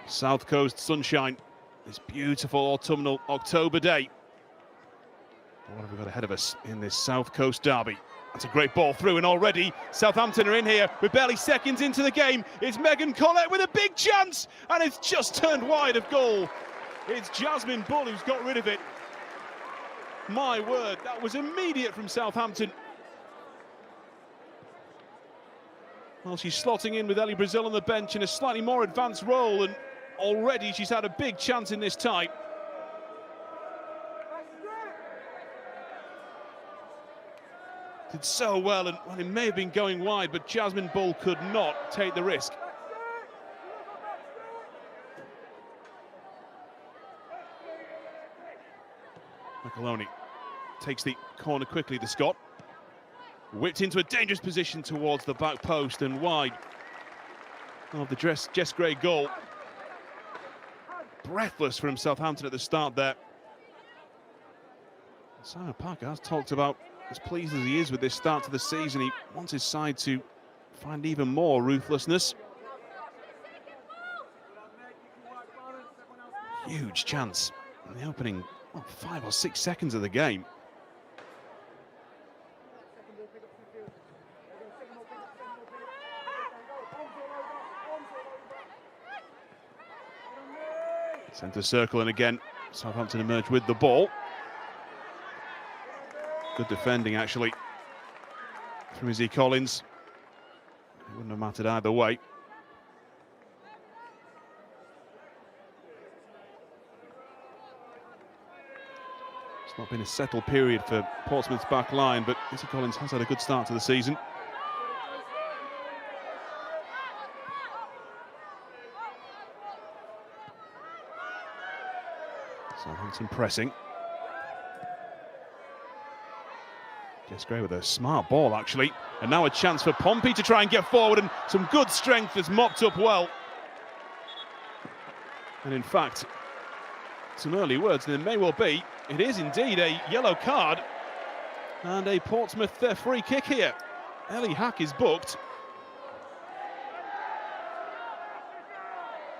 South Coast sunshine, this beautiful autumnal October day. What have we got ahead of us in this South Coast derby? That's a great ball through, and already Southampton are in here with barely seconds into the game. It's Megan Collett with a big chance, and it's just turned wide of goal. It's Jasmine Bull who's got rid of it. My word, that was immediate from Southampton. Well, she's slotting in with Ellie Brazil on the bench in a slightly more advanced role, and already she's had a big chance in this tie. Did so well, and well, it may have been going wide, but Jasmine Bull could not take the risk. Maloney takes the corner quickly, the Scot. Whipped into a dangerous position towards the back post and wide of the Jess Gray goal. Breathless from Southampton at the start there. Simon Parker has talked about as pleased as he is with this start to the season. He wants his side to find even more ruthlessness. Huge chance in the opening 5 or 6 seconds of the game. Centre circle, and again Southampton emerge with the ball. Good defending actually from Izzy Collins. It wouldn't have mattered either way. It's not been a settled period for Portsmouth's back line, but Izzy Collins has had a good start to the season. Southampton pressing. Jess Gray with a smart ball actually, and now a chance for Pompey to try and get forward, and some good strength has mopped up well. And in fact, some early words, and there may well be, it is indeed a yellow card and a Portsmouth free kick here. Ellie Hack is booked.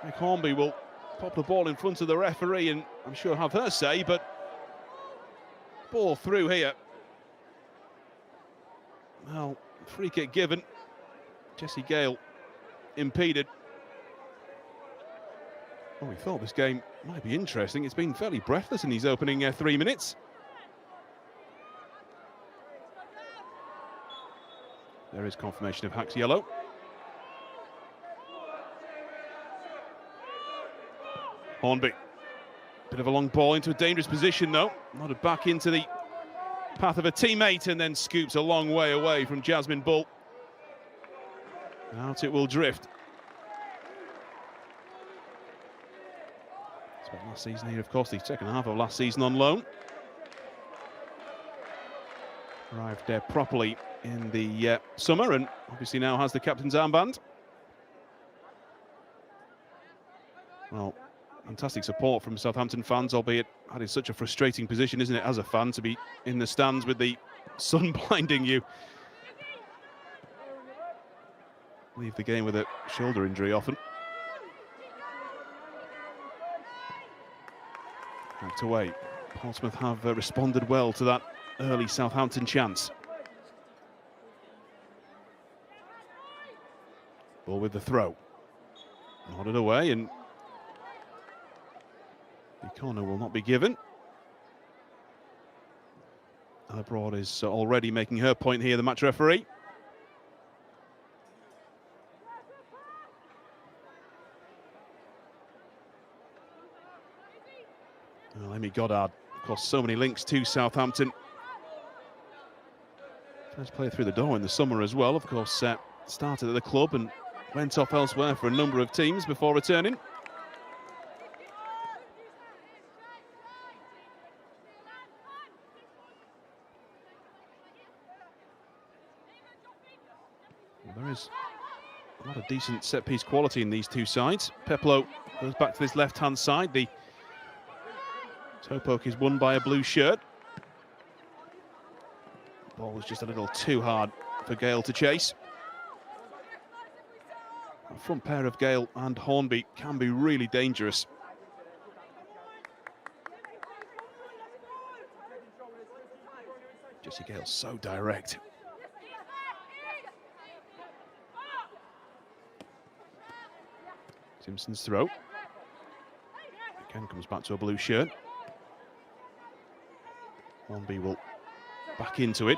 Nick Hornby will pop the ball in front of the referee and I'm sure have her say, but ball through here. Well, free kick given. Jessie Gale impeded. Well, we thought this game might be interesting. It's been fairly breathless in these opening 3 minutes. There is confirmation of Hack's yellow. Hornby. Bit of a long ball into a dangerous position though. Nodded back into the path of a teammate and then scoops a long way away from Jasmine Bull. Out it will drift. Spent last season here, of course, the second half of last season on loan. Arrived there properly in the summer and obviously now has the captain's armband. Well, fantastic support from Southampton fans, albeit that is such a frustrating position, isn't it, as a fan, to be in the stands with the sun blinding you. Leave the game with a shoulder injury often. Backed away. Portsmouth have responded well to that early Southampton chance. Ball with the throw. Nodded away, and the corner will not be given. Ella Broad is already making her point here, the match referee. Well, Amy Goddard, of course, so many links to Southampton. First player through the door in the summer as well, of course, started at the club and went off elsewhere for a number of teams before returning. There is a lot of decent set-piece quality in these two sides. Peplow goes back to this left-hand side. The toe poke is won by a blue shirt. Ball was just a little too hard for Gale to chase. The front pair of Gale and Hornby can be really dangerous. Jessie Gale so direct. Simpson's throw. Again comes back to a blue shirt. Hornby will back into it.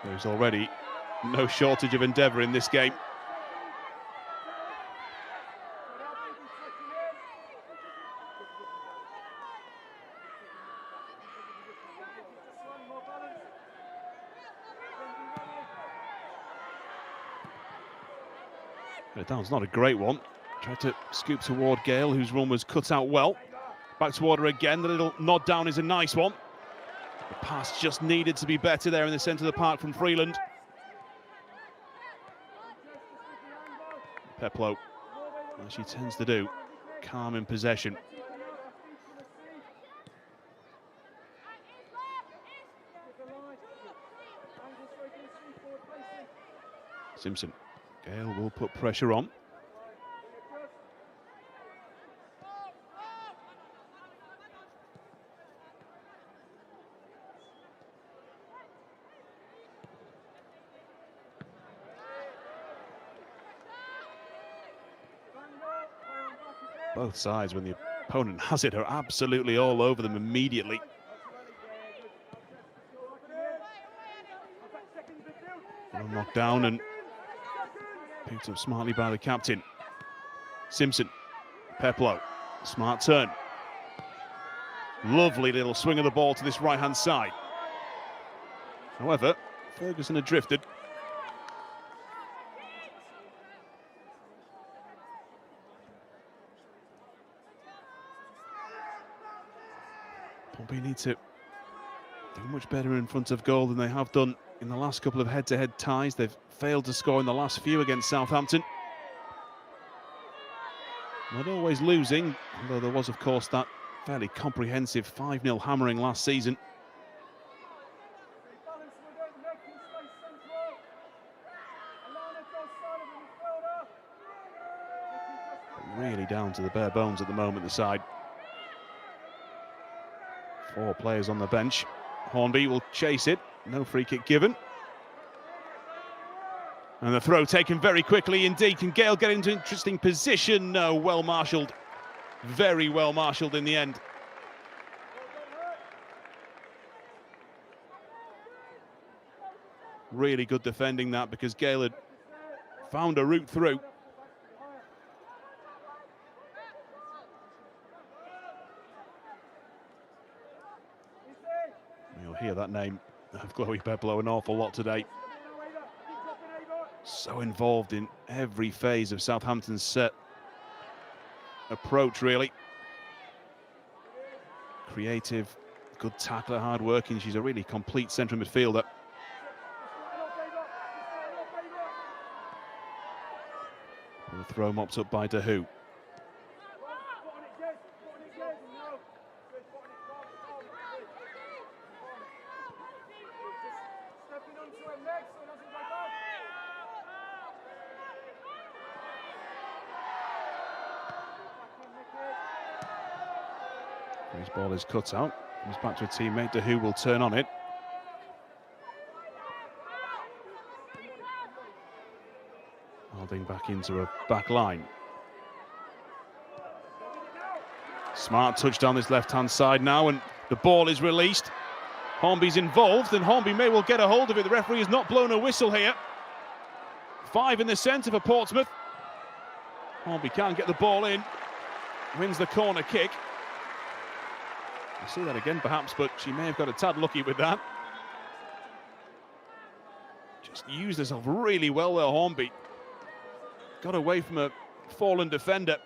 There's already no shortage of endeavour in this game. Down's not a great one. Tried to scoop toward Gale, whose run was cut out well. Back toward her again. The little nod down is a nice one. The pass just needed to be better there in the centre of the park from Freeland. Peploe, as she tends to do, calm in possession. Simpson. Gale will put pressure on. Both sides, when the opponent has it, are absolutely all over them immediately. Well knocked down and picked up smartly by the captain. Simpson, Peploe, smart turn. Lovely little swing of the ball to this right-hand side. However, Ferguson had drifted. Pompey need to do much better in front of goal than they have done in the last couple of head-to-head ties. They've failed to score in the last few against Southampton. Not always losing, although there was, of course, that fairly comprehensive 5-0 hammering last season. But really down to the bare bones at the moment, the side. 4 players on the bench. Hornby will chase it. No free kick given. And the throw taken very quickly indeed. Can Gale get into an interesting position? No, well marshalled. Very well marshalled in the end. Really good defending that, because Gale had found a route through. You'll hear that name of Chloe Peploe an awful lot today. So involved in every phase of Southampton's set approach, really. Creative, good tackler, hard working. She's a really complete central midfielder. And the throw mopped up by Dahu. His ball is cut out. Comes back to a teammate. Dahu will turn on it. Harding back into a back line. Smart touch down this left-hand side now, and the ball is released. Hornby's involved, and Hornby may well get a hold of it. The referee has not blown a whistle here. 5 in the centre for Portsmouth. Hornby can't get the ball in. Wins the corner kick. We'll see that again perhaps, but she may have got a tad lucky with that. Just used herself really well there, Hornby. Got away from a fallen defender.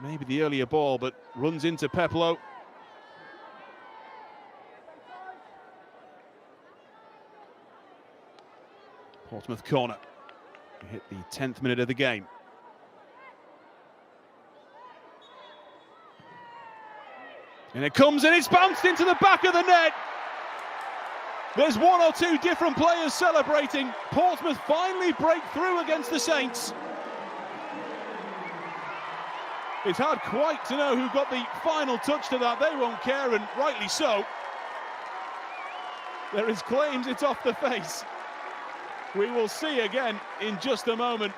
Maybe the earlier ball, but runs into Peploe. Portsmouth corner. We hit the 10th minute of the game. And it comes and it's bounced into the back of the net. There's one or two different players celebrating. Portsmouth finally break through against the Saints. It's hard quite to know who got the final touch to that. They won't care, and rightly so. There is claims it's off the face. We will see again in just a moment.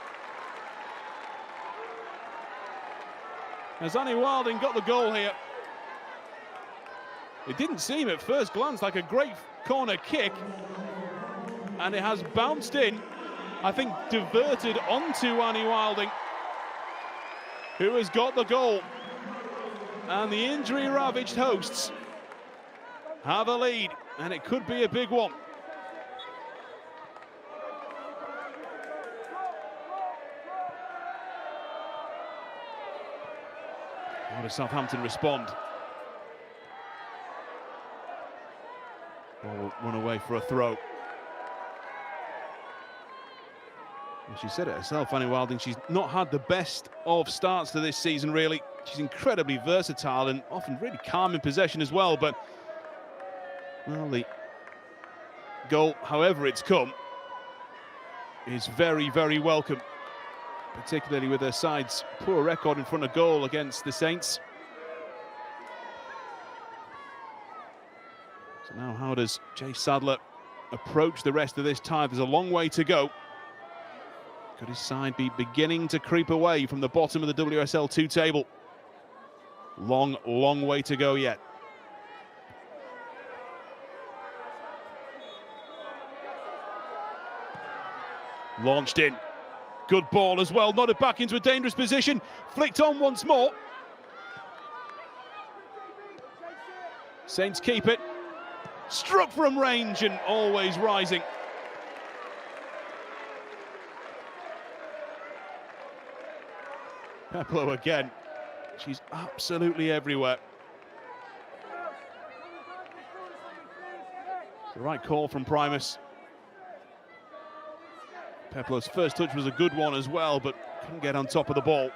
As Annie Wilding got the goal here. It didn't seem at first glance like a great corner kick, and it has bounced in, I think diverted onto Annie Wilding, who has got the goal. And the injury-ravaged hosts have a lead, and it could be a big one. How does Southampton respond? Ball will run away for a throw. Well, she said it herself, Annie Wilding, she's not had the best of starts to this season, really. She's incredibly versatile and often really calm in possession as well, but, well, the goal, however it's come, is very, very welcome, particularly with their side's poor record in front of goal against the Saints. So now how does Jay Sadler approach the rest of this tie? There's a long way to go. Could his side be beginning to creep away from the bottom of the WSL 2 table? Long, long way to go yet. Launched in. Good ball as well, nodded back into a dangerous position. Flicked on once more. Saints keep it. Struck from range and always rising. Peplow again. She's absolutely everywhere. The right call from Primus. Peplow's first touch was a good one as well, but couldn't get on top of the ball.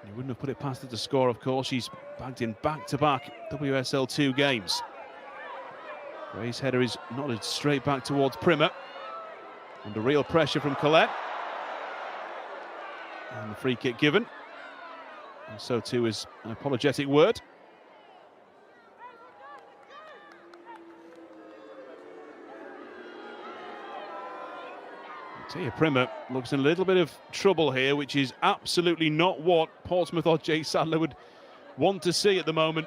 You wouldn't have put it past her to score, of course. She's bagged in back-to-back WSL 2 games. Gray's header is nodded straight back towards Primer. Under real pressure from Colette. And the free kick given. And so too is an apologetic word. Tia Primer looks in a little bit of trouble here, which is absolutely not what Portsmouth or Jay Sadler would want to see at the moment.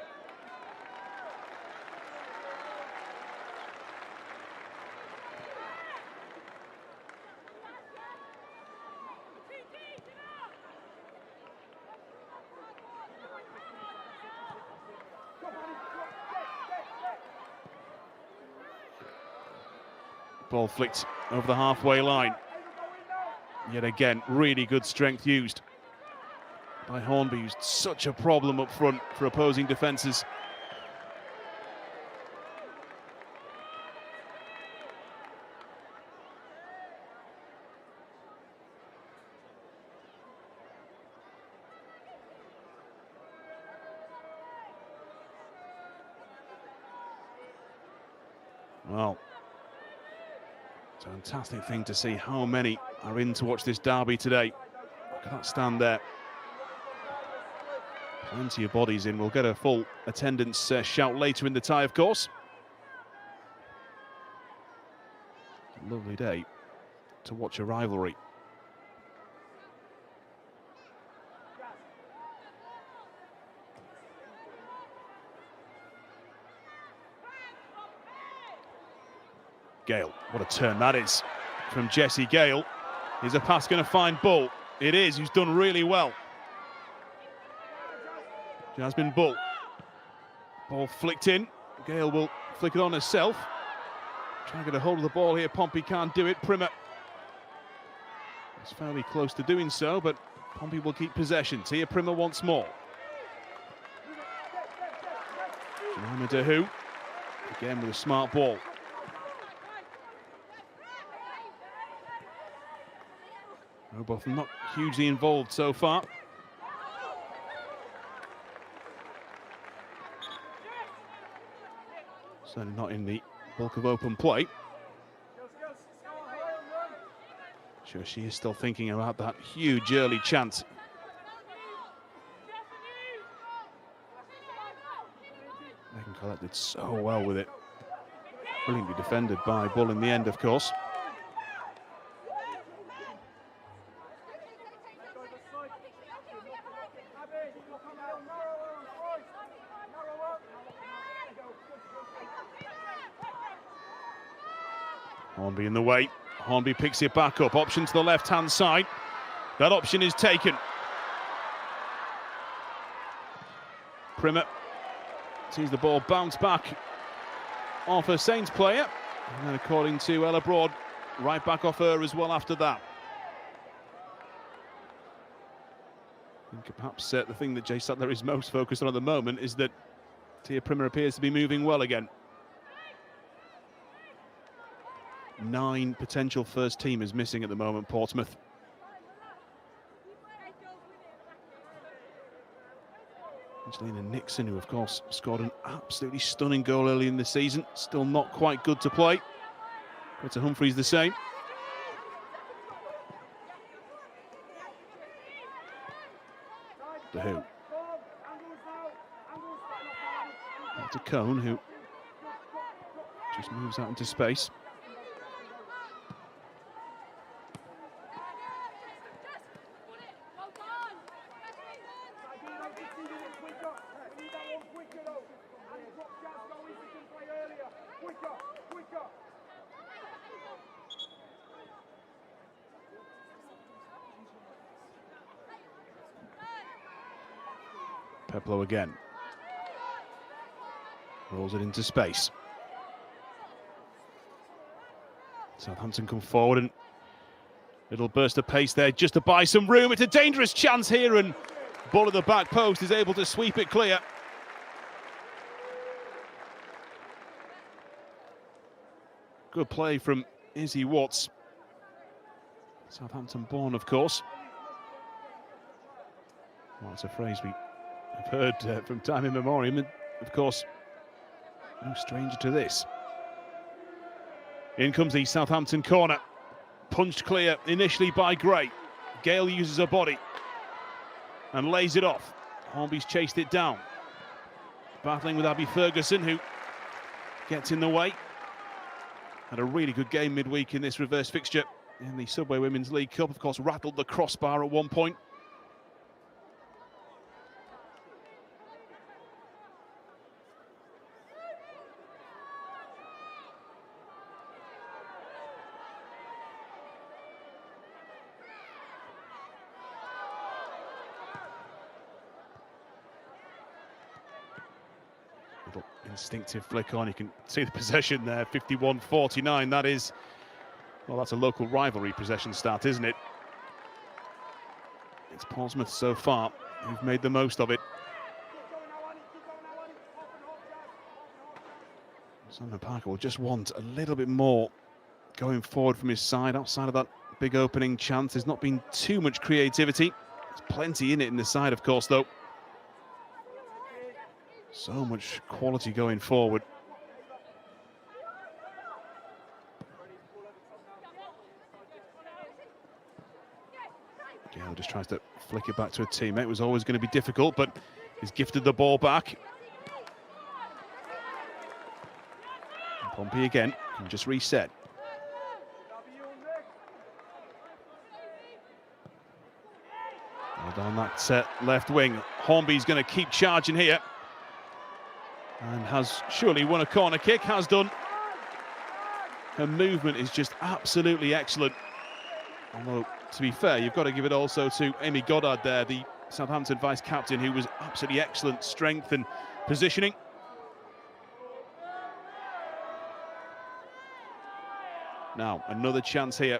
Ball flicked over the halfway line. Yet again, really good strength used by Hornby, who's such a problem up front for opposing defences. Well, it's a fantastic thing to see how many are in to watch this derby today. Look at that stand there. Plenty of bodies in. We'll get a full attendance shout later in the tie, of course. Lovely day to watch a rivalry. Gale, what a turn that is from Jessie Gale. Is a pass going to find Bull? It is, who's done really well. Jasmine Bull. Ball flicked in. Gale will flick it on herself. Trying to get a hold of the ball here. Pompey can't do it. Primer is fairly close to doing so, but Pompey will keep possession. Tia Primer once more. Jemima Dahu again with a smart ball. Both not hugely involved so far. Certainly not in the bulk of open play. Sure, she is still thinking about that huge early chance. Megan Collette did so well with it. Brilliantly defended by Bull in the end, of course. Hornby in the way. Hornby picks it back up. Option to the left-hand side. That option is taken. Primmer sees the ball bounce back off a Saints player. And then according to Ella Broad, right back off her as well after that. I think perhaps the thing that Jay Sattler is most focused on at the moment is that Tia Primmer appears to be moving well again. 9 potential first teamers missing at the moment, Portsmouth. Angelina Nixon, who of course scored an absolutely stunning goal early in the season, still not quite good to play. Greta Humphreys the same. The who? Back to Cone, who just moves out into space. Peplow again. Rolls it into space. Southampton come forward and little burst of pace there just to buy some room. It's a dangerous chance here and ball at the back post is able to sweep it clear. Good play from Izzy Watts. Southampton born, of course. Well, it's a phrase we have heard from time immemorial, and of course, no stranger to this. In comes the Southampton corner. Punched clear initially by Gray. Gale uses her body and lays it off. Hornby's chased it down. Battling with Abby Ferguson, who gets in the way. Had a really good game midweek in this reverse fixture in the Subway Women's League Cup. Of course, rattled the crossbar at one point. Little instinctive flick on. You can see the possession there, 51-49. That is, well, that's a local rivalry possession stat, isn't it? It's Portsmouth so far who've made the most of it. Simon Parker will just want a little bit more going forward from his side, outside of that big opening chance. There's not been too much creativity. There's plenty in it in the side, of course, though. So much quality going forward. Gale just tries to flick it back to a teammate. It was always going to be difficult, but he's gifted the ball back. And Pompey again can just reset. Well done that left wing. Hornby's going to keep charging here. And has surely won a corner kick, has done. Her movement is just absolutely excellent. Although, to be fair, you've got to give it also to Amy Goddard there, the Southampton vice-captain, who was absolutely excellent strength and positioning. Now, another chance here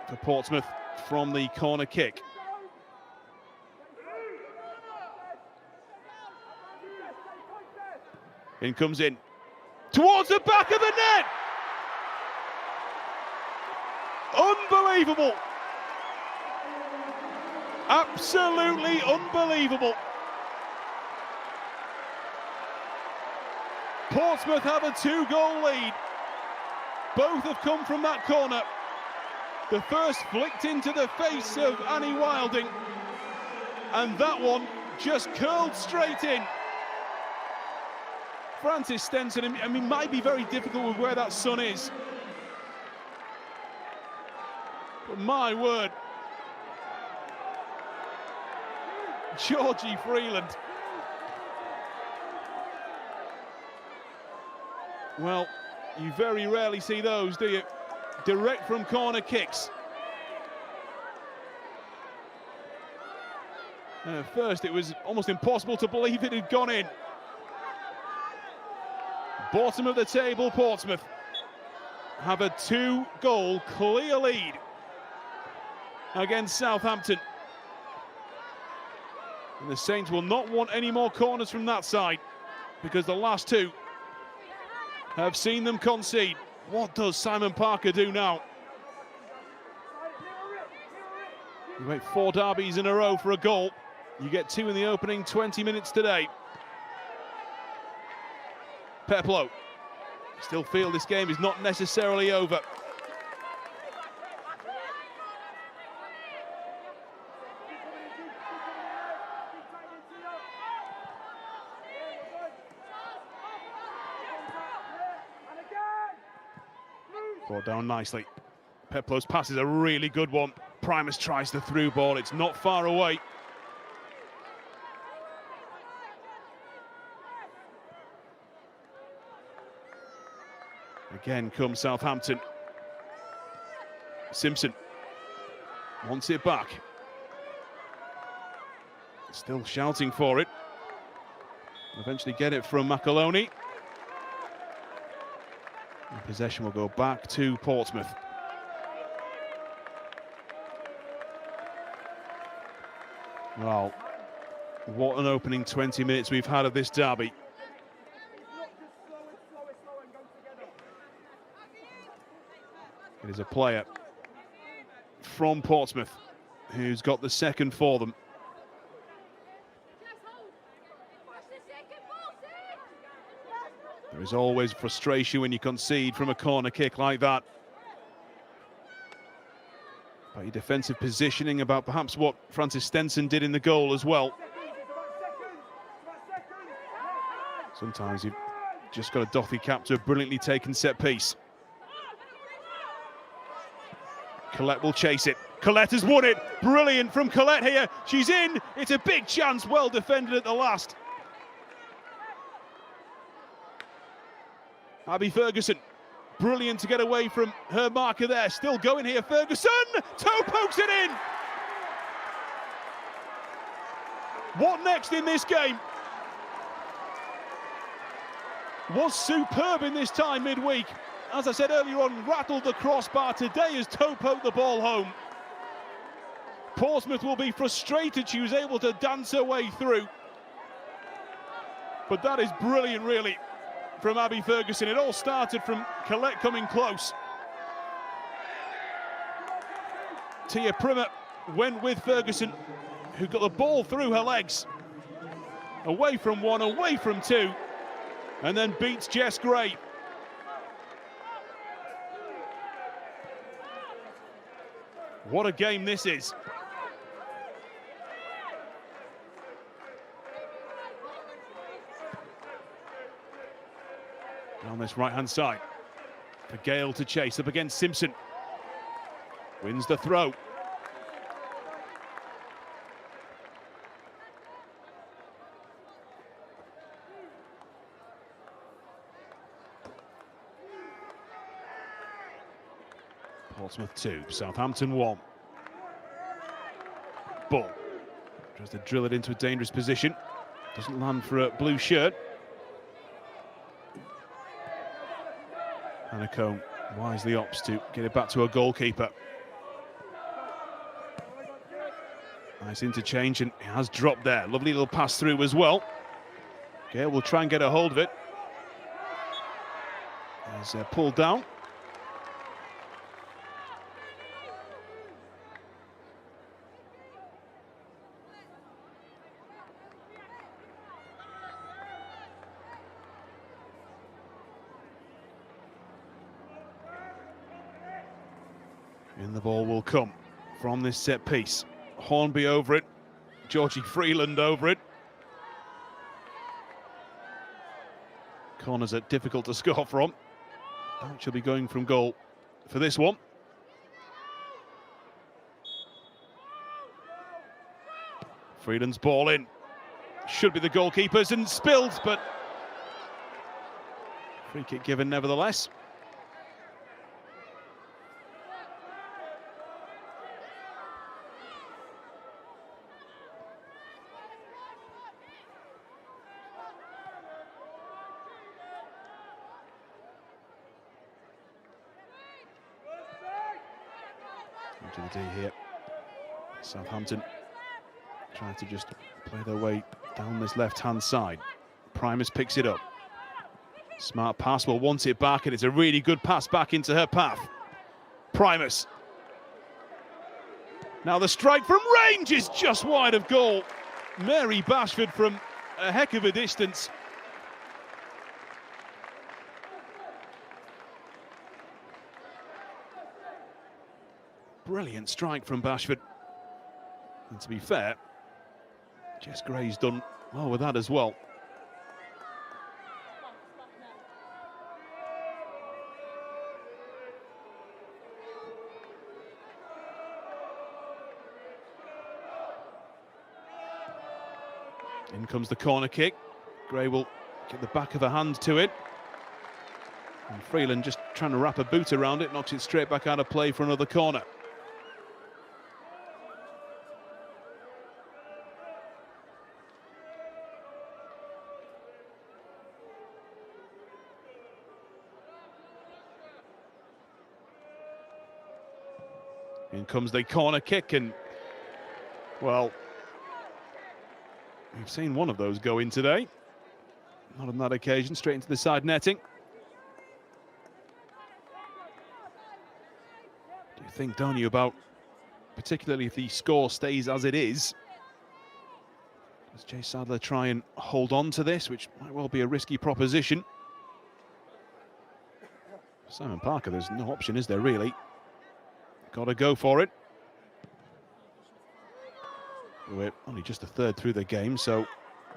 for Portsmouth from the corner kick. In comes in, towards the back of the net! Unbelievable! Absolutely unbelievable! Portsmouth have a 2-goal lead. Both have come from that corner. The first flicked into the face of Annie Wilding, and that one just curled straight in. Francis Stenson, I mean, might be very difficult with where that sun is. But my word, Georgie Freeland. Well, you very rarely see those, do you? Direct from corner kicks. And at first, it was almost impossible to believe it had gone in. Bottom of the table, Portsmouth have a 2-goal clear lead against Southampton. And the Saints will not want any more corners from that side, because the last two have seen them concede. What does Simon Parker do now? You wait 4 derbies in a row for a goal. You get 2 in the opening 20 minutes today. Peplow. Still feel this game is not necessarily over. Brought down nicely. Peplow's pass is a really good one. Primus tries the through ball. It's not far away. Again comes Southampton. Simpson wants it back. Still shouting for it. Eventually get it from Maloney. And possession will go back to Portsmouth. Well, what an opening 20 minutes we've had of this derby. It is a player from Portsmouth who's got the second for them. There is always frustration when you concede from a corner kick like that. About your defensive positioning, about perhaps what Francis Stenson did in the goal as well. Sometimes you've just got to doff your cap to a brilliantly taken set piece. Collette will chase it. Collette has won it. Brilliant from Collette here. She's in. It's a big chance. Well defended at the last. Abby Ferguson. Brilliant to get away from her marker there. Still going here. Ferguson. Toe pokes it in. What next in this game? Was superb in this time midweek. As I said earlier on, rattled the crossbar. Today has toe poked the ball home. Portsmouth will be frustrated she was able to dance her way through. But that is brilliant, really, from Abby Ferguson. It all started from Collette coming close. Tia Primer went with Ferguson, who got the ball through her legs. Away from one, away from two, and then beats Jess Gray. What a game this is. Down this right-hand side. For Gale to chase up against Simpson. Wins the throw. Portsmouth 2, Southampton 1. Ball. Tries to drill it into a dangerous position. Doesn't land for a blue shirt. Hanacombe wisely opts to get it back to a goalkeeper. Nice interchange, and it has dropped there. Lovely little pass through as well. Gale will try and get a hold of it. There's pulled down. In the ball will come from this set piece. Hornby over it, Georgie Freeland over it. Corners are difficult to score from. That should be going from goal for this one. Freeland's ball in. Should be the goalkeeper's and spilled, but free kick given nevertheless. Into the D here. Southampton trying to just play their way down this left-hand side. Primus picks it up. Smart pass, will want it back, and it's a really good pass back into her path. Primus. Now the strike from range is just wide of goal. Mary Bashford from a heck of a distance. Brilliant strike from Bashford. And to be fair, Jess Gray's done well with that as well. In comes the corner kick. Gray will get the back of her hand to it. And Freeland just trying to wrap a boot around it, knocks it straight back out of play for another corner. In comes the corner kick, and well, we've seen one of those go in today. Not on that occasion, straight into the side netting. Do you think, don't you, about particularly if the score stays as it is? Does Jay Sadler try and hold on to this, which might well be a risky proposition? Simon Parker, there's no option, is there, really? Got to go for it. We're only just a third through the game, so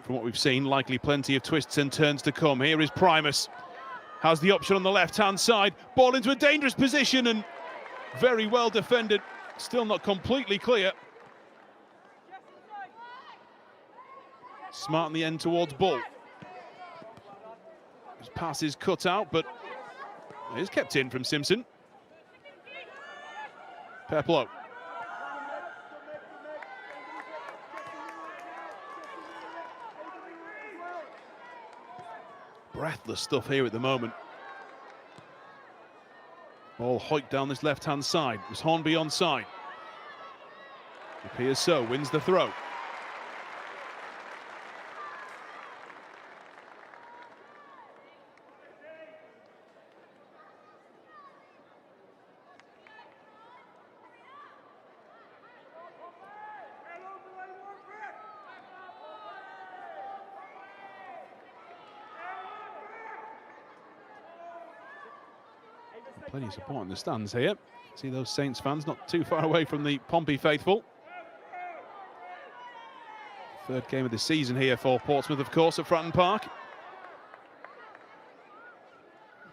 from what we've seen, likely plenty of twists and turns to come. Here is Primus. Has the option on the left-hand side. Ball into a dangerous position and very well defended. Still not completely clear. Smart in the end towards Bull. His pass is cut out, but it is kept in from Simpson. Peplow. Breathless stuff here at the moment. Ball hoiked down this left-hand side. It was Hornby onside. Appears so, wins the throw. Plenty of support in the stands here. See those Saints fans not too far away from the Pompey faithful. Third game of the season here for Portsmouth, of course, at Fratton Park.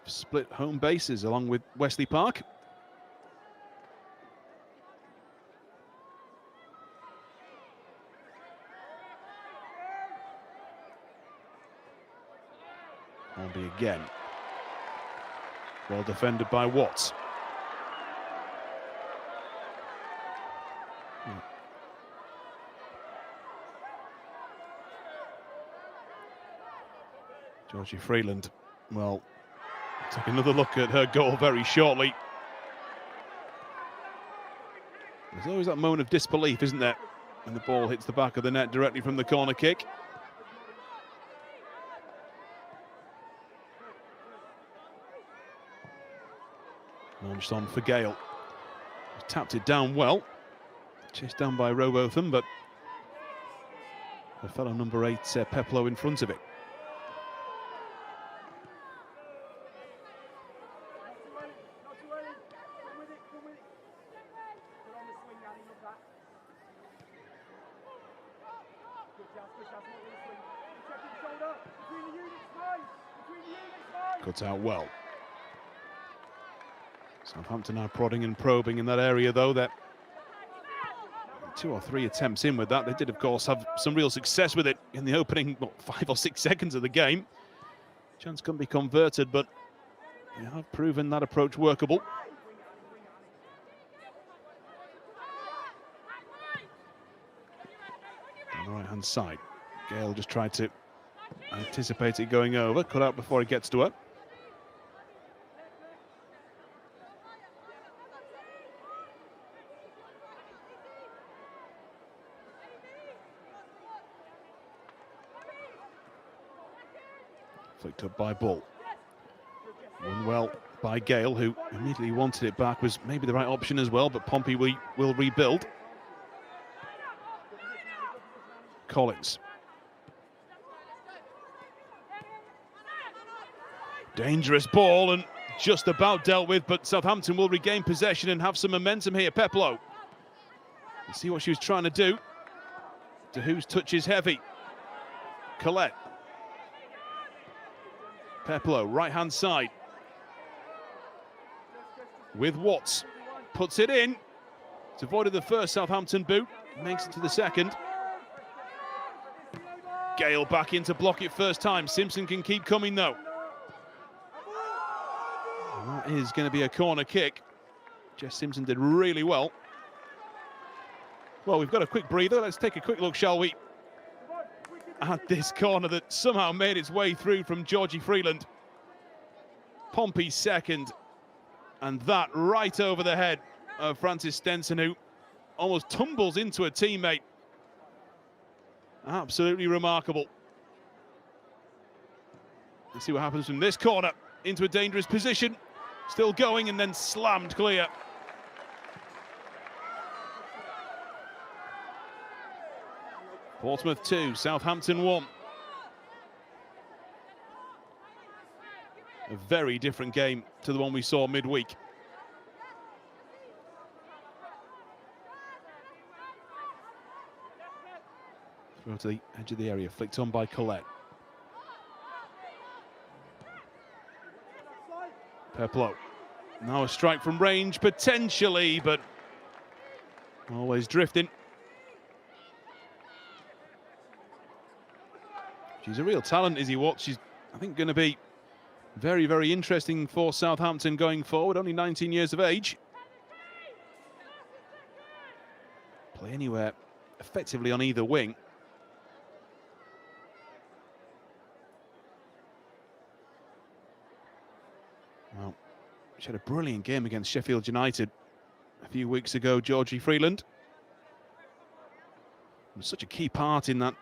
Split home bases along with Wesley Park. Hornby again. Well defended by Watts. Georgie Freeland, well, take another look at her goal very shortly. There's always that moment of disbelief, isn't there, when the ball hits the back of the net directly from the corner kick. Launched on for Gale. Tapped it down well. Chased down by Robotham, but her fellow number 8, Peplow, in front of it. Cut out well. Southampton now prodding and probing in that area, though. They're 2 or 3 attempts in with that. They did, of course, have some real success with it in the opening 5 or 6 seconds of the game. Chance couldn't be converted, but they have proven that approach workable. On the right-hand side, Gale just tried to anticipate it going over, cut out before it gets to her. Flicked up by Bull. Won well by Gale, who immediately wanted it back, was maybe the right option as well, but Pompey will rebuild. Collins. Dangerous ball and just about dealt with, but Southampton will regain possession and have some momentum here. Peplow. Let's see what she was trying to do. De Hoog's touch is heavy. Collette. Peplow, right-hand side. With Watts. Puts it in. It's avoided the first Southampton boot. Makes it to the second. Gale back in to block it first time. Simpson can keep coming, though. And that is going to be a corner kick. Jess Simpson did really well. Well, we've got a quick breather. Let's take a quick look, shall we, at this corner that somehow made its way through from Georgie Freeland. Pompey's second, and that right over the head of Francis Stenson, who almost tumbles into a teammate. Absolutely remarkable. Let's see what happens from this corner. Into a dangerous position, still going, and then slammed clear. Portsmouth 2, Southampton 1. A very different game to the one we saw midweek. Throw to the edge of the area, flicked on by Collette. Peplow. Now a strike from range, potentially, but always drifting. She's a real talent, Izzy Watts. She's, I think, going to be very, very interesting for Southampton going forward. Only 19 years of age. Play anywhere, effectively on either wing. Well, she had a brilliant game against Sheffield United a few weeks ago, Georgie Freeland. Was such a key part in that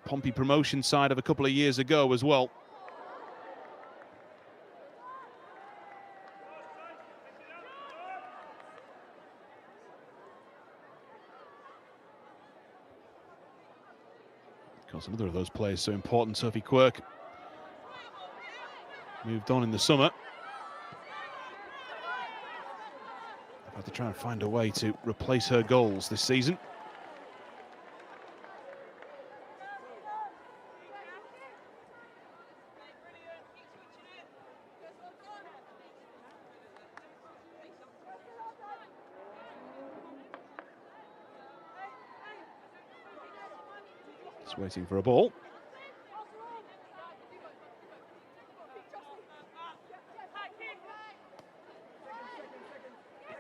Pompey promotion side of a couple of years ago as well. Of course, another of those players so important, Sophie Quirk, moved on in the summer. I've had to try and find a way to replace her goals this season. Just waiting for a ball.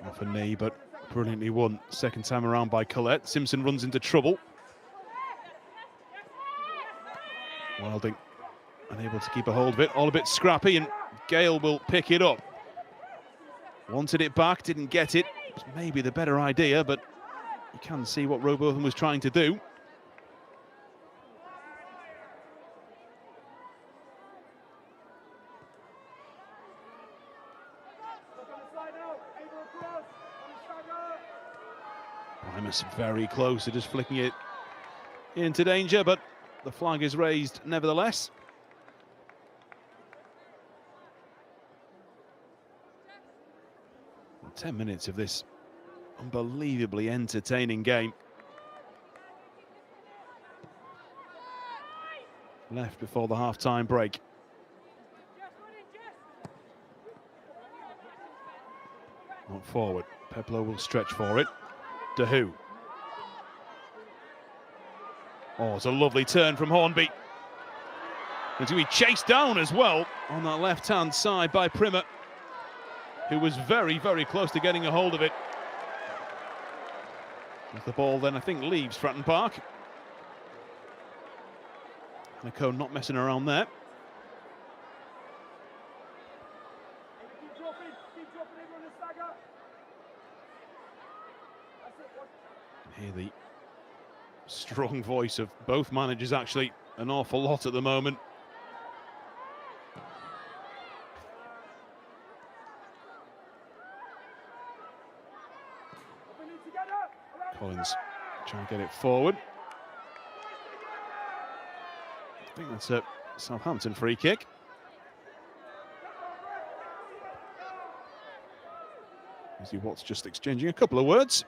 Off a knee, but brilliantly won second time around by Collette. Simpson runs into trouble. Wilding unable to keep a hold of it, all a bit scrappy, and Gale will pick it up. Wanted it back, didn't get it. It was maybe the better idea, but you can see what Robotham was trying to do. Primus very close to just flicking it into danger, but the flag is raised nevertheless. And 10 minutes of this unbelievably entertaining game. left before the half-time break. Not forward. Peplo will stretch for it. Dahu. Oh, it's a lovely turn from Hornby. It's going to be chased down as well on that left-hand side by Primer, who was very, very close to getting a hold of it. As the ball then, I think, leaves Fratton Park. Nico not messing around there. Hear the strong voice of both managers, actually, an awful lot at the moment. Collins trying to get it forward. I think that's a Southampton free kick. Izzy Watts just exchanging a couple of words.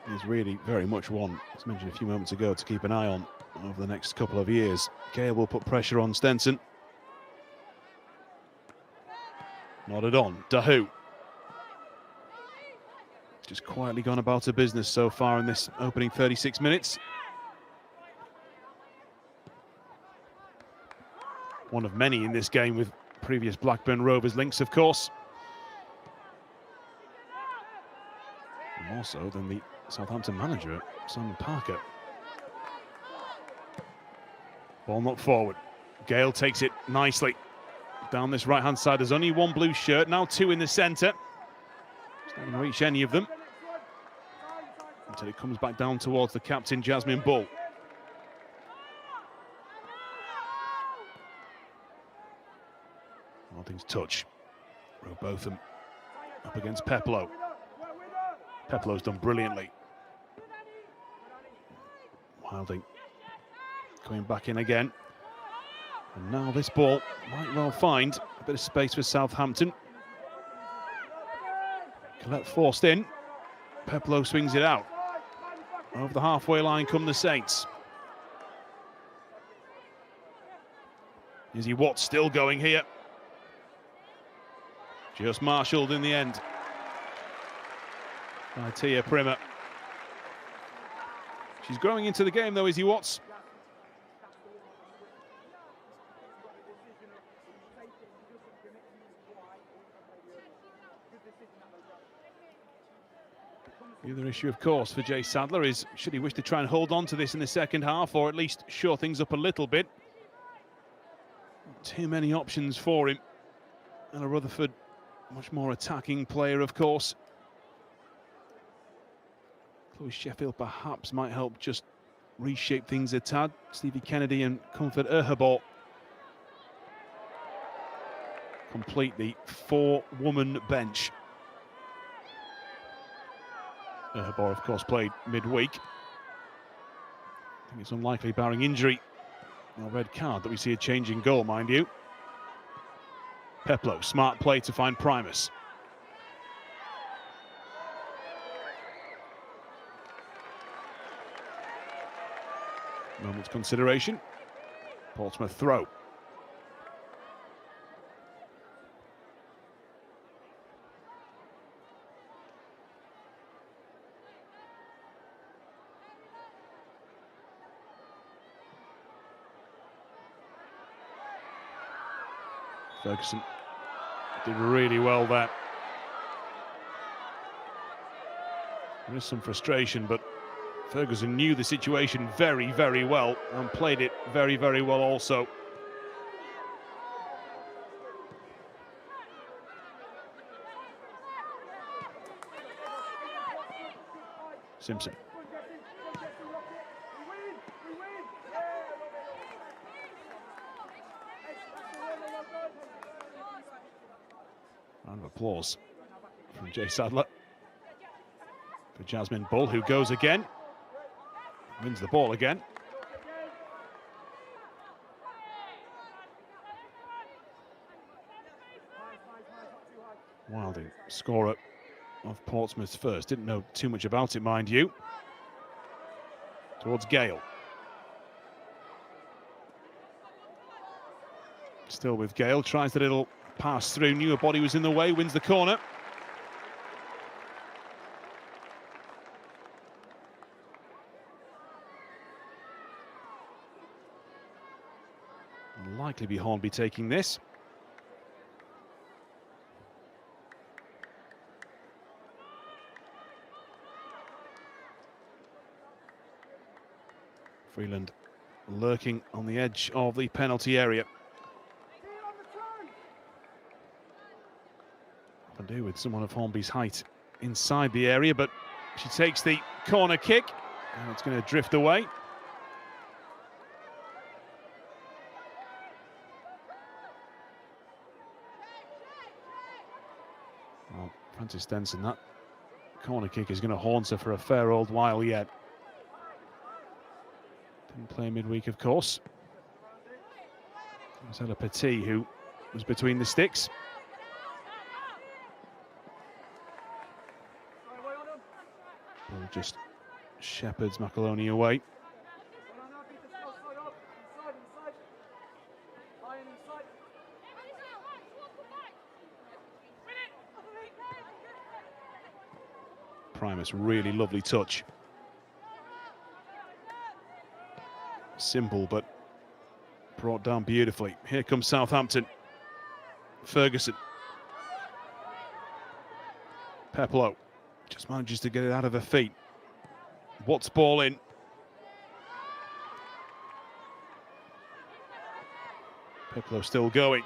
He's really very much one, as mentioned a few moments ago, to keep an eye on over the next couple of years. Gale will put pressure on Stenson. Nodded on, Dahu. Just quietly gone about her business so far in this opening 36 minutes. One of many in this game with previous Blackburn Rovers links, of course. More so than the Southampton manager, Simon Parker. Ball not forward. Gale takes it nicely. Down this right-hand side, there's only one blue shirt, now two in the centre. It's not going to reach any of them until it comes back down towards the captain, Jasmine Bull. Nothing's touch. Robotham up against Peplo. Peplo's done brilliantly. Wilding coming back in again. And now this ball might well find a bit of space for Southampton. Collette forced in. Peplo swings it out. Over the halfway line come the Saints. Izzy Watts still going here. Just marshalled in the end by Tia Primer. She's growing into the game though, Izzy Watts. The other issue, of course, for Jay Sadler is, should he wish to try and hold on to this in the second half, or at least shore things up a little bit? Not too many options for him. And a Rutherford, much more attacking player, of course. Chloe Sheffield perhaps might help just reshape things a tad. Stevie Kennedy and Comfort Erhabor complete the four-woman bench. Erhabor, of course, played midweek. I think it's unlikely, barring injury or red card, that we see a change in goal, mind you. Peplo, smart play to find Primus. Moment's consideration. Portsmouth throw. Ferguson did really well there. There is some frustration, but Ferguson knew the situation very, very well and played it very, very well also. Simpson. Round of applause from Jay Sadler for Jasmine Bull, who goes again, wins the ball again. Wilding, scorer of Portsmouth first. Didn't know too much about it, mind you. Towards Gale. Still with Gale, tries the little pass through, knew a body was in the way, wins the corner. Likely be Hornby taking this. Freeland lurking on the edge of the penalty area. Can do with someone of Hornby's height inside the area, but she takes the corner kick and it's going to drift away. Well, Francis Stenson, that corner kick is going to haunt her for a fair old while yet. Didn't play midweek, of course. It was Ella Petit who was between the sticks. Ball just shepherds Maloney away. Primus, really lovely touch. Simple, but brought down beautifully. Here comes Southampton. Ferguson. Peplow just manages to get it out of her feet. Watts ball in. Peplow still going.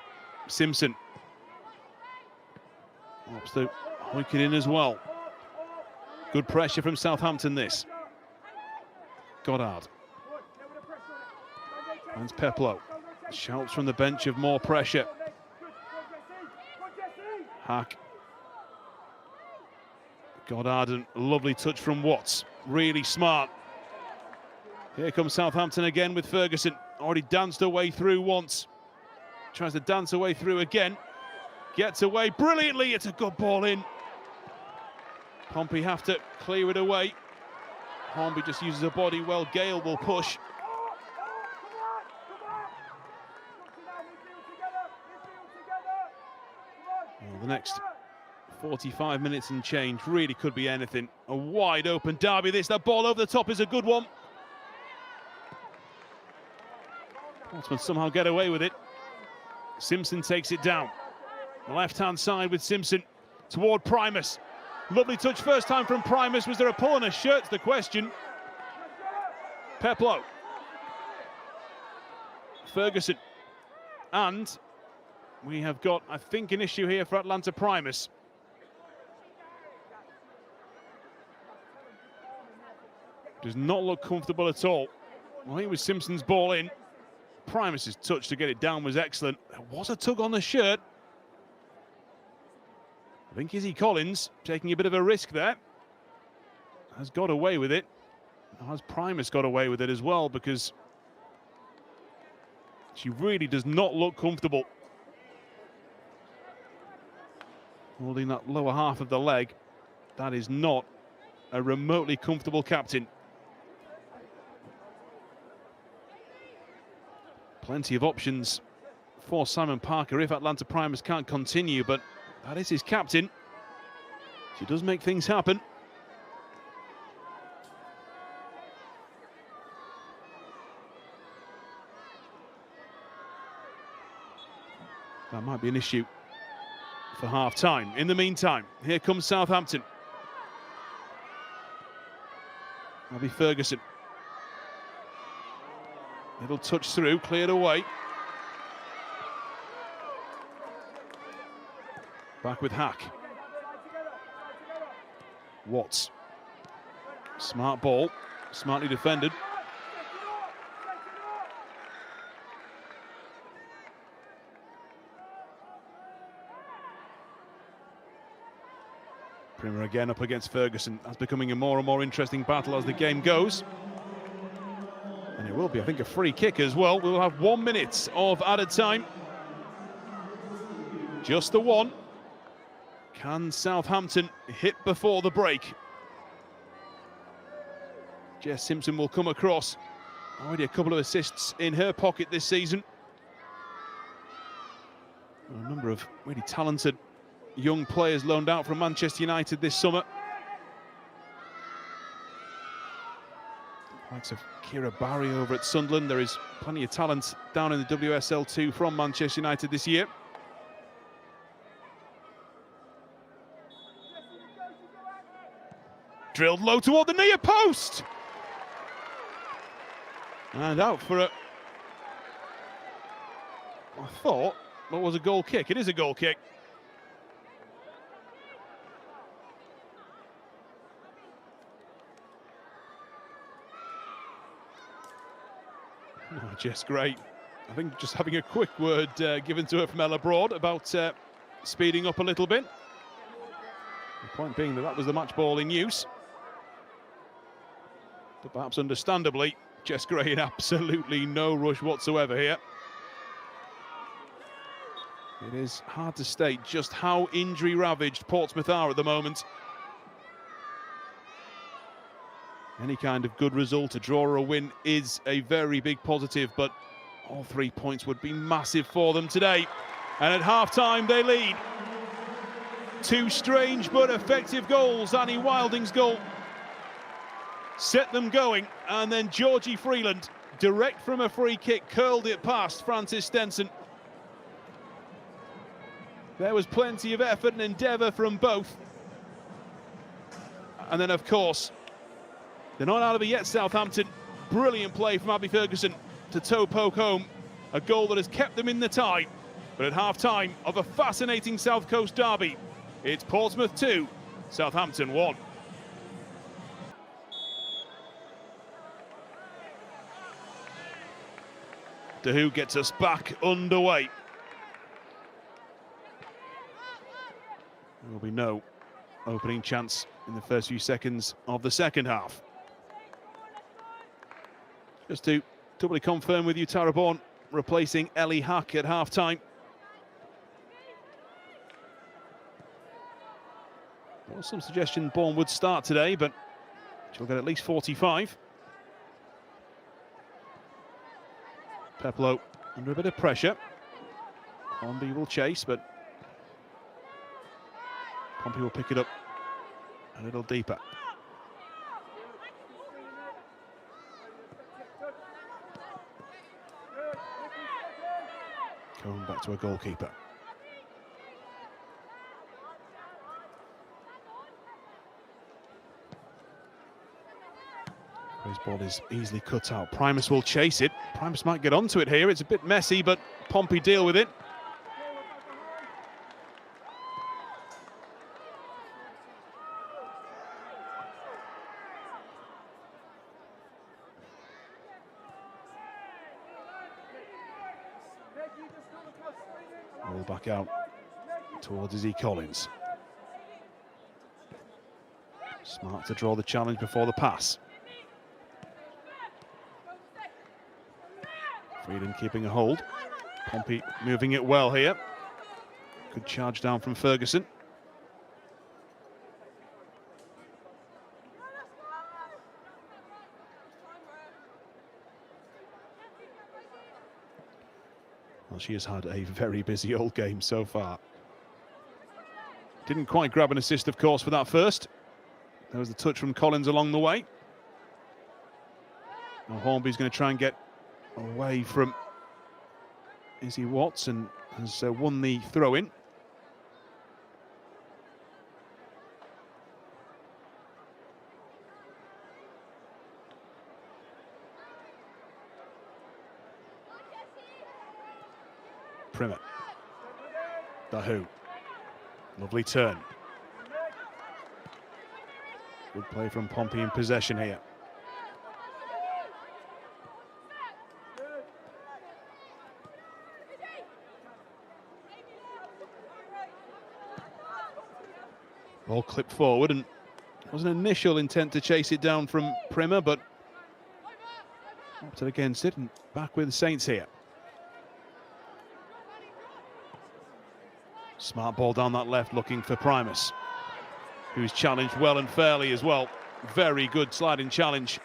Simpson. Opts to hoik it in as well. Good pressure from Southampton this. Goddard. Finds Peplow. Shouts from the bench of more pressure. Hack. Goddard, and lovely touch from Watts. Really smart. Here comes Southampton again with Ferguson. Already danced her way through once. Tries to dance her way through again. Gets away brilliantly. It's a good ball in. Pompey have to clear it away. Hornby just uses her body well. Gale will push. Well, the next 45 minutes and change really could be anything. A wide open derby this. That ball over the top is a good one. Portsmouth somehow get away with it. Simpson takes it down. The left-hand side with Simpson toward Primus. Lovely touch first time from Primus. Was there a pull on her shirt? The question. Peplow. Ferguson. And we have got, I think, an issue here for Atlanta Primus. Does not look comfortable at all. Well, I think it was Simpson's ball in. Primus's touch to get it down was excellent. There was a tug on the shirt. I think Izzy Collins taking a bit of a risk there. Has got away with it. Has Primus got away with it as well, because she really does not look comfortable. Holding that lower half of the leg. That is not a remotely comfortable captain. Plenty of options for Simon Parker if Atlanta Primus can't continue, but that is his captain. She does make things happen. That might be an issue for half-time. In the meantime, here comes Southampton. That'll be Ferguson. Little touch through, cleared away. Back with Hack. Watts. Smart ball, smartly defended. Primer again up against Ferguson. That's becoming a more and more interesting battle as the game goes. And it will be, I think, a free kick as well. We'll have 1 minute of added time. Just the one. Can Southampton hit before the break? Jess Simpson will come across. Already a couple of assists in her pocket this season. A number of really talented young players loaned out from Manchester United this summer. Likes of Kira Barry over at Sunderland. There is plenty of talent down in the WSL too from Manchester United this year. Drilled low toward the near post. And out for a... I thought that was a goal kick. It is a goal kick. Oh, Jess, great. I think just having a quick word given to her from Ella Broad about speeding up a little bit. The point being that was the match ball in use. But perhaps understandably, Jess Gray in absolutely no rush whatsoever here. It is hard to state just how injury-ravaged Portsmouth are at the moment. Any kind of good result, a draw or a win, is a very big positive, but all 3 points would be massive for them today. And at half-time, they lead. Two strange but effective goals. Annie Wilding's goal set them going, and then Georgie Freeland, direct from a free kick, curled it past Francis Stenson. There was plenty of effort and endeavour from both. And then, of course, they're not out of it yet, Southampton. Brilliant play from Abby Ferguson to toe poke home. A goal that has kept them in the tie. But at half-time of a fascinating South Coast derby, it's Portsmouth 2, Southampton 1. Who gets us back underway. There will be no opening chance in the first few seconds of the second half. Just to doubly confirm with you, Tara Bourne replacing Ellie Hack at half-time. There was some suggestion Bourne would start today, but she'll get at least 45. Peplow under a bit of pressure. Pompey will chase, but Pompey will pick it up a little deeper. Going back to a goalkeeper. His ball is easily cut out. Primus will chase it. Primus might get onto it here. It's a bit messy, but Pompey deal with it. Roll back out towards Izzy Collins. Smart to draw the challenge before the pass. Freeland keeping a hold. Pompey moving it well here. Good charge down from Ferguson. Well, she has had a very busy old game so far. Didn't quite grab an assist, of course, for that first. There was the touch from Collins along the way. Now Hornby's going to try and get away from Izzy Watts and has won the throw-in. Primer. Dahu. Lovely turn. Good play from Pompey in possession here. Ball clipped forward, and there was an initial intent to chase it down from Primer, but opted against it, and back with the Saints here. Smart ball down that left, looking for Primus, who's challenged well and fairly as well. Very good sliding challenge.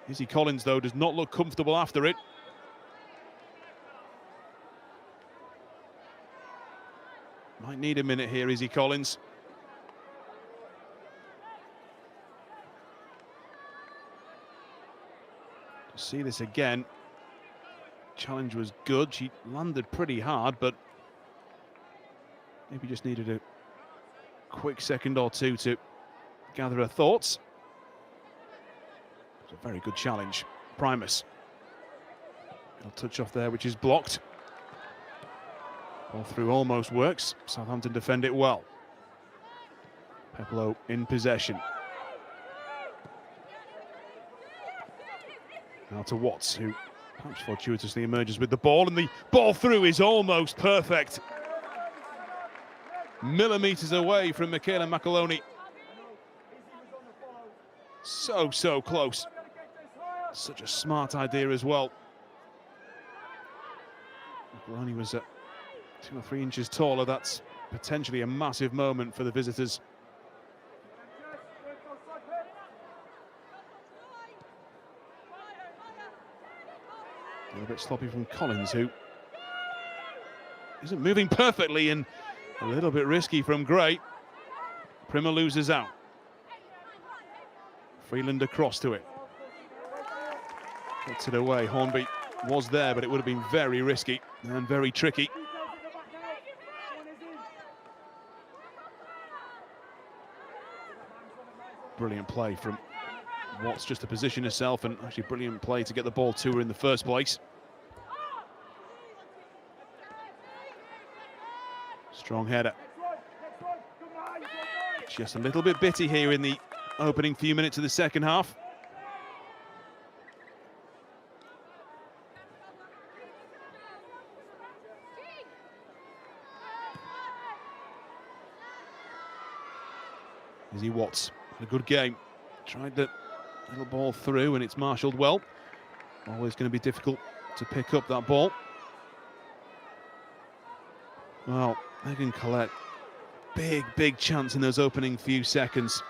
Izzy Collins, though, does not look comfortable after it. Might need a minute here, Izzy Collins. To see this again. Challenge was good. She landed pretty hard, but maybe just needed a quick second or two to gather her thoughts. It's a very good challenge. Primus. Little touch off there, which is blocked. Ball through almost works. Southampton defend it well. Peplow in possession. Now to Watts, who perhaps fortuitously emerges with the ball, and the ball through is almost perfect. Millimetres away from Michaela Maloney. So close. Such a smart idea as well. Maloney was 2 or 3 inches taller. That's potentially a massive moment for the visitors. A little bit sloppy from Collins, who isn't moving perfectly, and a little bit risky from Gray. Prima loses out. Freeland across to it. Gets it away. Hornby was there, but it would have been very risky and very tricky. Brilliant play from Watts just to position herself, and actually brilliant play to get the ball to her in the first place. Strong header. Just a little bit bitty here in the opening few minutes of the second half. Izzy Watts, a good game. Tried the little ball through, and it's marshalled well. Always going to be difficult to pick up that ball. Well, Megan Collette, big chance in those opening few seconds.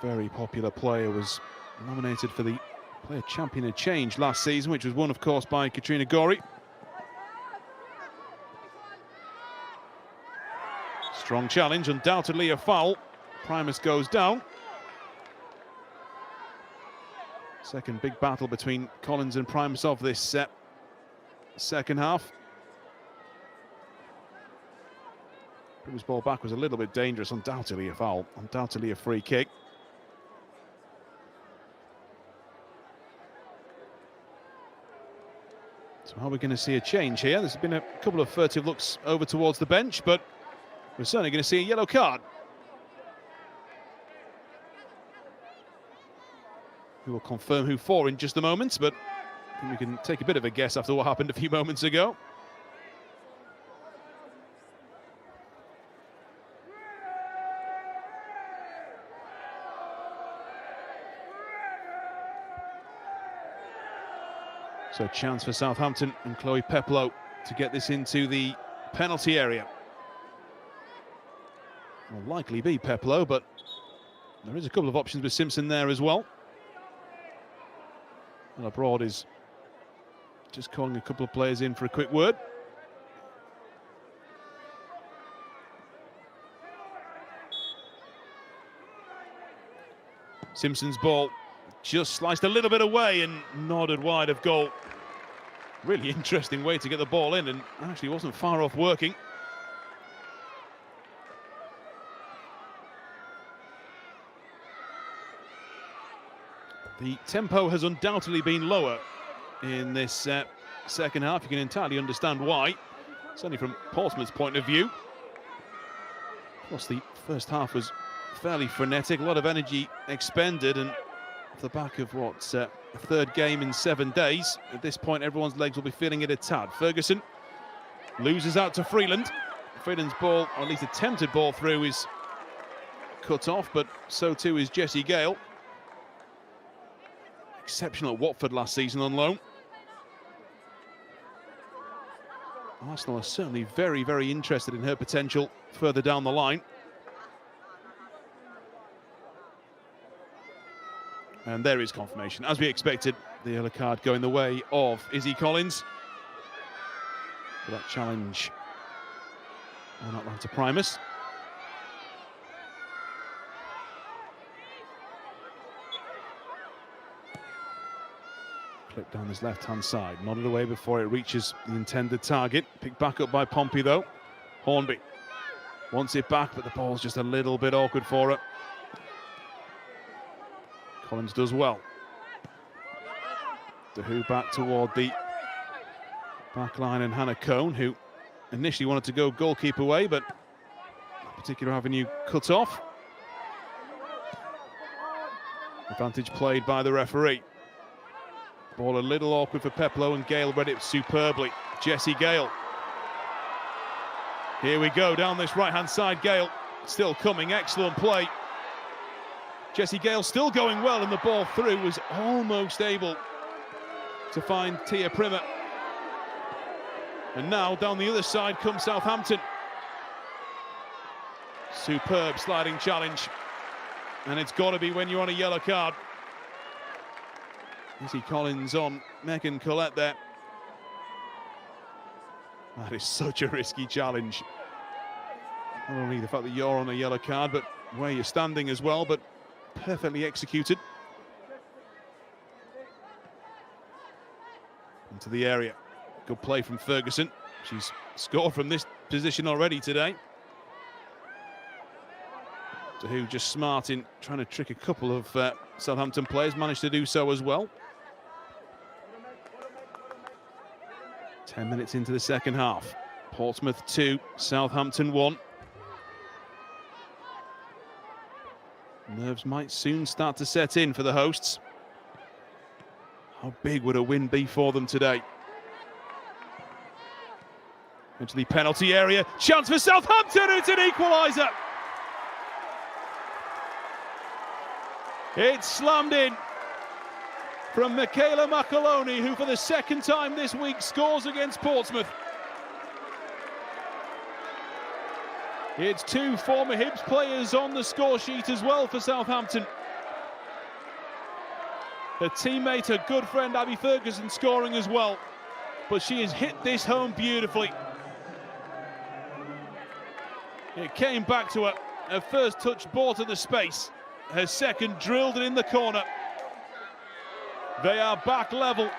Very popular player, was nominated for the Player Champion of Change last season, which was won, of course, by Katrina Gorey. Strong challenge, undoubtedly a foul. Primus goes down. Second big battle between Collins and Primus of this second half. Primus' ball back was a little bit dangerous, undoubtedly a foul, undoubtedly a free kick. So are we going to see a change here? There's been a couple of furtive looks over towards the bench, but we're certainly going to see a yellow card. We will confirm who for in just a moment, but I think we can take a bit of a guess after what happened a few moments ago. So chance for Southampton and Chloe Peplow to get this into the penalty area. Will likely be Peplow, but there is a couple of options with Simpson there as well. And Abroad is just calling a couple of players in for a quick word. Simpson's ball just sliced a little bit away and nodded wide of goal. Really interesting way to get the ball in, and actually wasn't far off working. The tempo has undoubtedly been lower in this second half. You can entirely understand why, certainly from Portsmouth's point of view. Of course, the first half was fairly frenetic, a lot of energy expended, and off the back of what's a third game in 7 days, at this point everyone's legs will be feeling it a tad. Ferguson loses out to Freeland. Freeland's ball, or at least attempted ball through, is cut off, but so too is Jessie Gale. exceptional at Watford last season on loan. Arsenal are certainly very, very interested in her potential further down the line. And there is confirmation. As we expected, the yellow card going the way of Izzy Collins for that challenge on Atlanta Primus. Clip down his left-hand side, nodded away before it reaches the intended target. Picked back up by Pompey though. Hornby wants it back, but the ball's just a little bit awkward for her. Collins does well. DeHoo back toward the back line, and Hannah Cohn, who initially wanted to go goalkeeper way, but that particular avenue cut off. Advantage played by the referee. Ball a little awkward for Peplow, and Gale read it superbly. Jessie Gale. Here we go, down this right-hand side, Gale still coming, excellent play. Jessie Gale still going well, and the ball through was almost able to find Tia Primer. And now down the other side comes Southampton. Superb sliding challenge, and it's got to be when you're on a yellow card. Izzy Collins on Megan Collette there. That is such a risky challenge. Not only the fact that you're on a yellow card, but where you're standing as well, but perfectly executed. Into the area. Good play from Ferguson. She's scored from this position already today. DeHoo just smart in trying to trick a couple of Southampton players, managed to do so as well. 10 minutes into the second half. Portsmouth 2, Southampton 1. Nerves might soon start to set in for the hosts. How big would a win be for them today? Into the penalty area. Chance for Southampton, it's an equaliser. It's slammed in from Michaela Maloney, who for the second time this week scores against Portsmouth. It's two former Hibs players on the score sheet as well for Southampton. Her teammate, her good friend Abby Ferguson, scoring as well. But she has hit this home beautifully. It came back to her. Her first touch ball to the space. Her second drilled it in the corner. They are back level.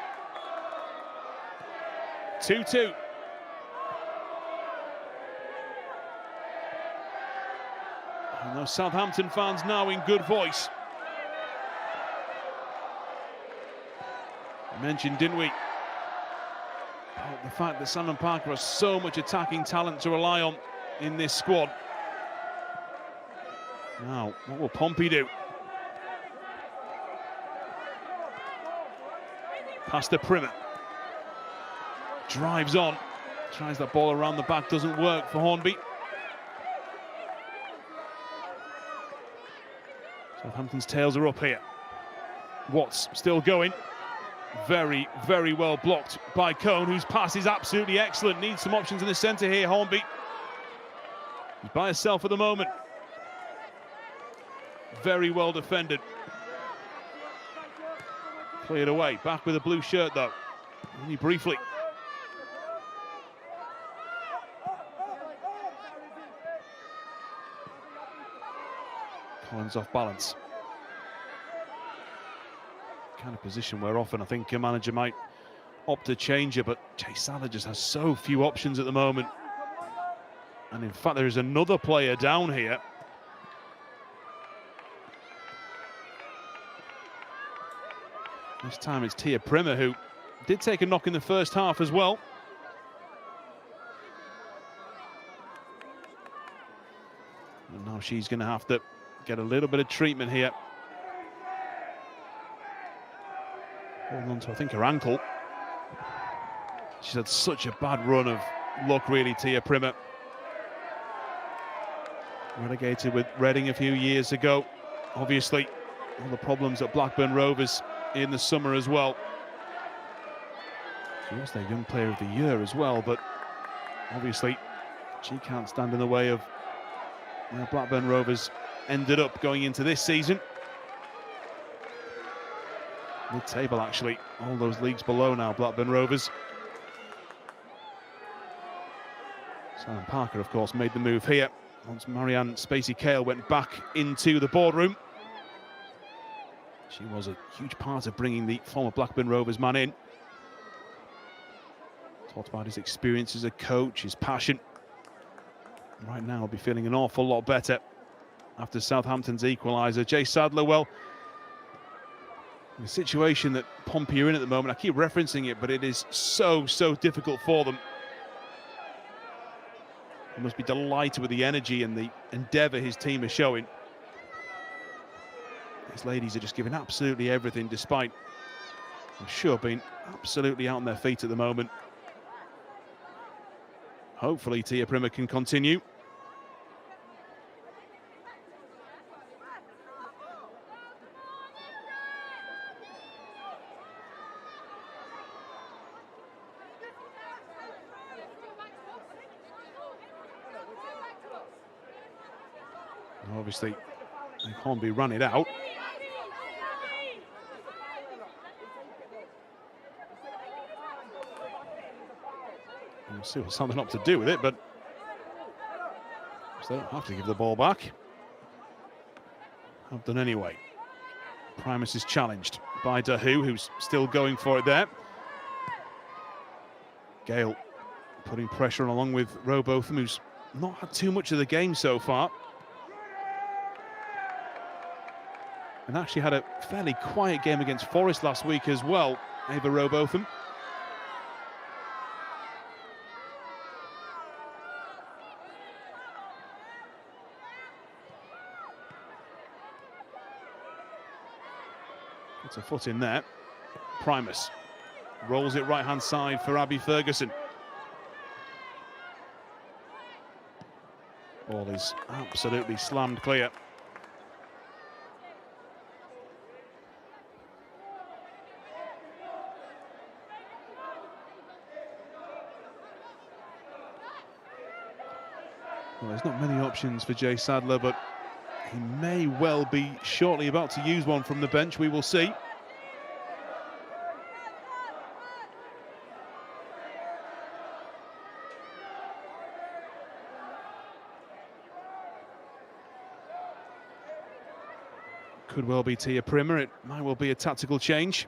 2-2. And those Southampton fans now in good voice. We mentioned, didn't we, about the fact that Sandon Parker has so much attacking talent to rely on in this squad. Now, what will Pompey do? Past the Primer. Drives on. Tries that ball around the back, doesn't work for Hornby. Southampton's tails are up here. Watts still going. Very, very well blocked by Cohn, whose pass is absolutely excellent. Needs some options in the centre here, Hornby. He's by herself at the moment. Very well defended. Cleared away. Back with a blue shirt, though. Only briefly. Collins off balance. Kind of position where often I think a manager might opt to change it, but Jay Salah just has so few options at the moment. And in fact, there is another player down here. This time it's Tia Primer, who did take a knock in the first half as well. And now she's going to have to get a little bit of treatment here. Holding on to, I think, her ankle. She's had such a bad run of luck, really, Tia Primer. Relegated with Reading a few years ago. Obviously, all the problems at Blackburn Rovers in the summer as well. She was their Young Player of the Year as well, but obviously she can't stand in the way of where Blackburn Rovers ended up going into this season. Mid-table, actually, all those leagues below now, Blackburn Rovers. Simon Parker, of course, made the move here once Marianne Spacey-Cale went back into the boardroom. She was a huge part of bringing the former Blackburn Rovers man in. Talked about his experience as a coach, his passion. Right now, he'll be feeling an awful lot better after Southampton's equaliser. Jay Sadler, well, the situation that Pompey are in at the moment, I keep referencing it, but it is so difficult for them. He must be delighted with the energy and the endeavour his team is showing. These ladies are just giving absolutely everything, despite, I'm sure, being absolutely out on their feet at the moment. Hopefully Tia Primer can continue. Obviously, Hornby ran it out. We'll see what something up to do with it, but they don't have to give the ball back. Have done anyway. Primus is challenged by Dahu, who's still going for it there. Gale putting pressure on along with Robotham, who's not had too much of the game so far. And actually had a fairly quiet game against Forest last week as well, Ava Robotham. It's a foot in there. Primus rolls it right-hand side for Abby Ferguson. Ball is absolutely slammed clear. Well, there's not many options for Jay Sadler, but he may well be shortly about to use one from the bench. We will see. Could well be Tia Primer. It might well be a tactical change.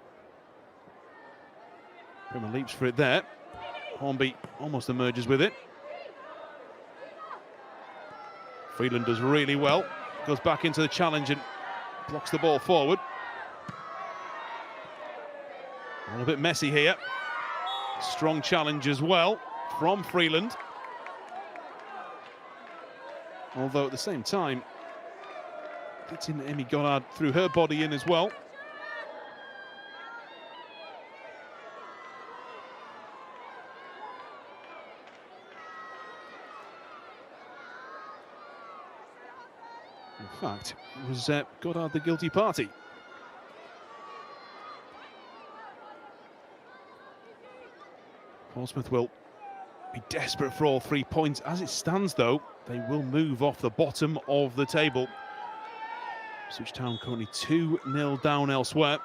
Primer leaps for it there. Hornby almost emerges with it. Freeland does really well. Goes back into the challenge and blocks the ball forward. A little bit messy here. Strong challenge as well from Freeland. Although at the same time, gets in Amy Goddard through her body in as well. In fact, it was Goddard the guilty party. Portsmouth will be desperate for all 3 points. As it stands, though, they will move off the bottom of the table. Ipswich Town currently 2-0 down elsewhere.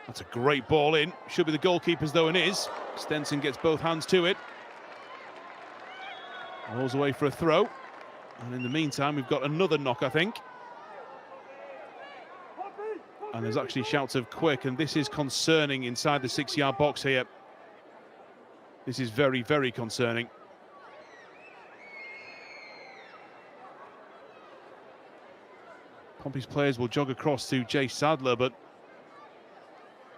That's a great ball in. Should be the goalkeeper's, though, and is. Stenson gets both hands to it. Rolls away for a throw. And in the meantime, we've got another knock, I think. And there's actually shouts of quick, and this is concerning inside the 6-yard box here. This is very, very concerning. Pompey's players will jog across to Jay Sadler, but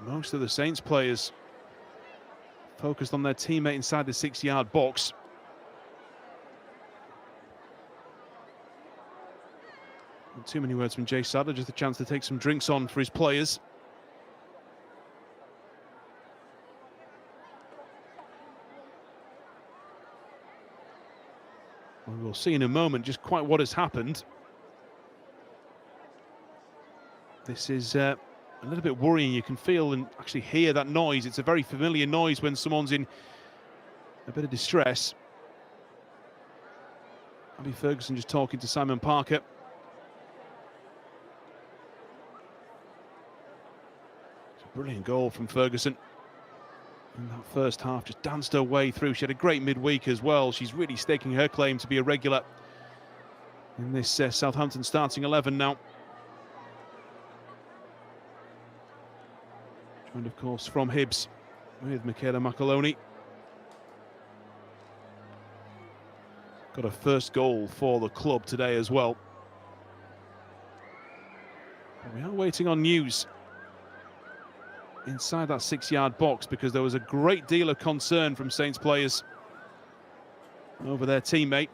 most of the Saints players focused on their teammate inside the 6-yard box. Not too many words from Jay Sadler, just a chance to take some drinks on for his players. Well, we'll see in a moment just quite what has happened. This is a little bit worrying. You can feel and actually hear that noise. It's a very familiar noise when someone's in a bit of distress. Abby Ferguson just talking to Simon Parker. It's a brilliant goal from Ferguson. In that first half, just danced her way through. She had a great midweek as well. She's really staking her claim to be a regular in this Southampton starting 11 now. Joined, of course, from Hibs with Michaela Maloney. Got a first goal for the club today as well. But we are waiting on news inside that 6-yard box, because there was a great deal of concern from Saints players over their teammate.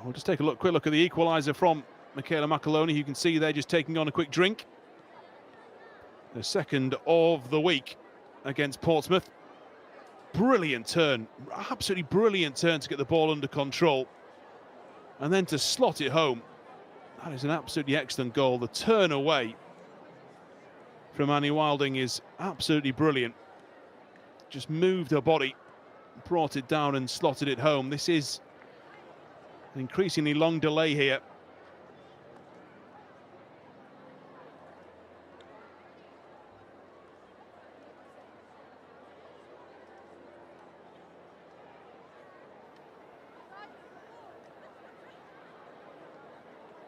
We'll just take a quick look at the equaliser from Michaela Maloney. You can see they're just taking on a quick drink. The second of the week against Portsmouth. Brilliant turn, absolutely brilliant turn to get the ball under control. And then to slot it home. That is an absolutely excellent goal. The turn away from Annie Wilding is absolutely brilliant. Just moved her body, brought it down and slotted it home. This is an increasingly long delay here.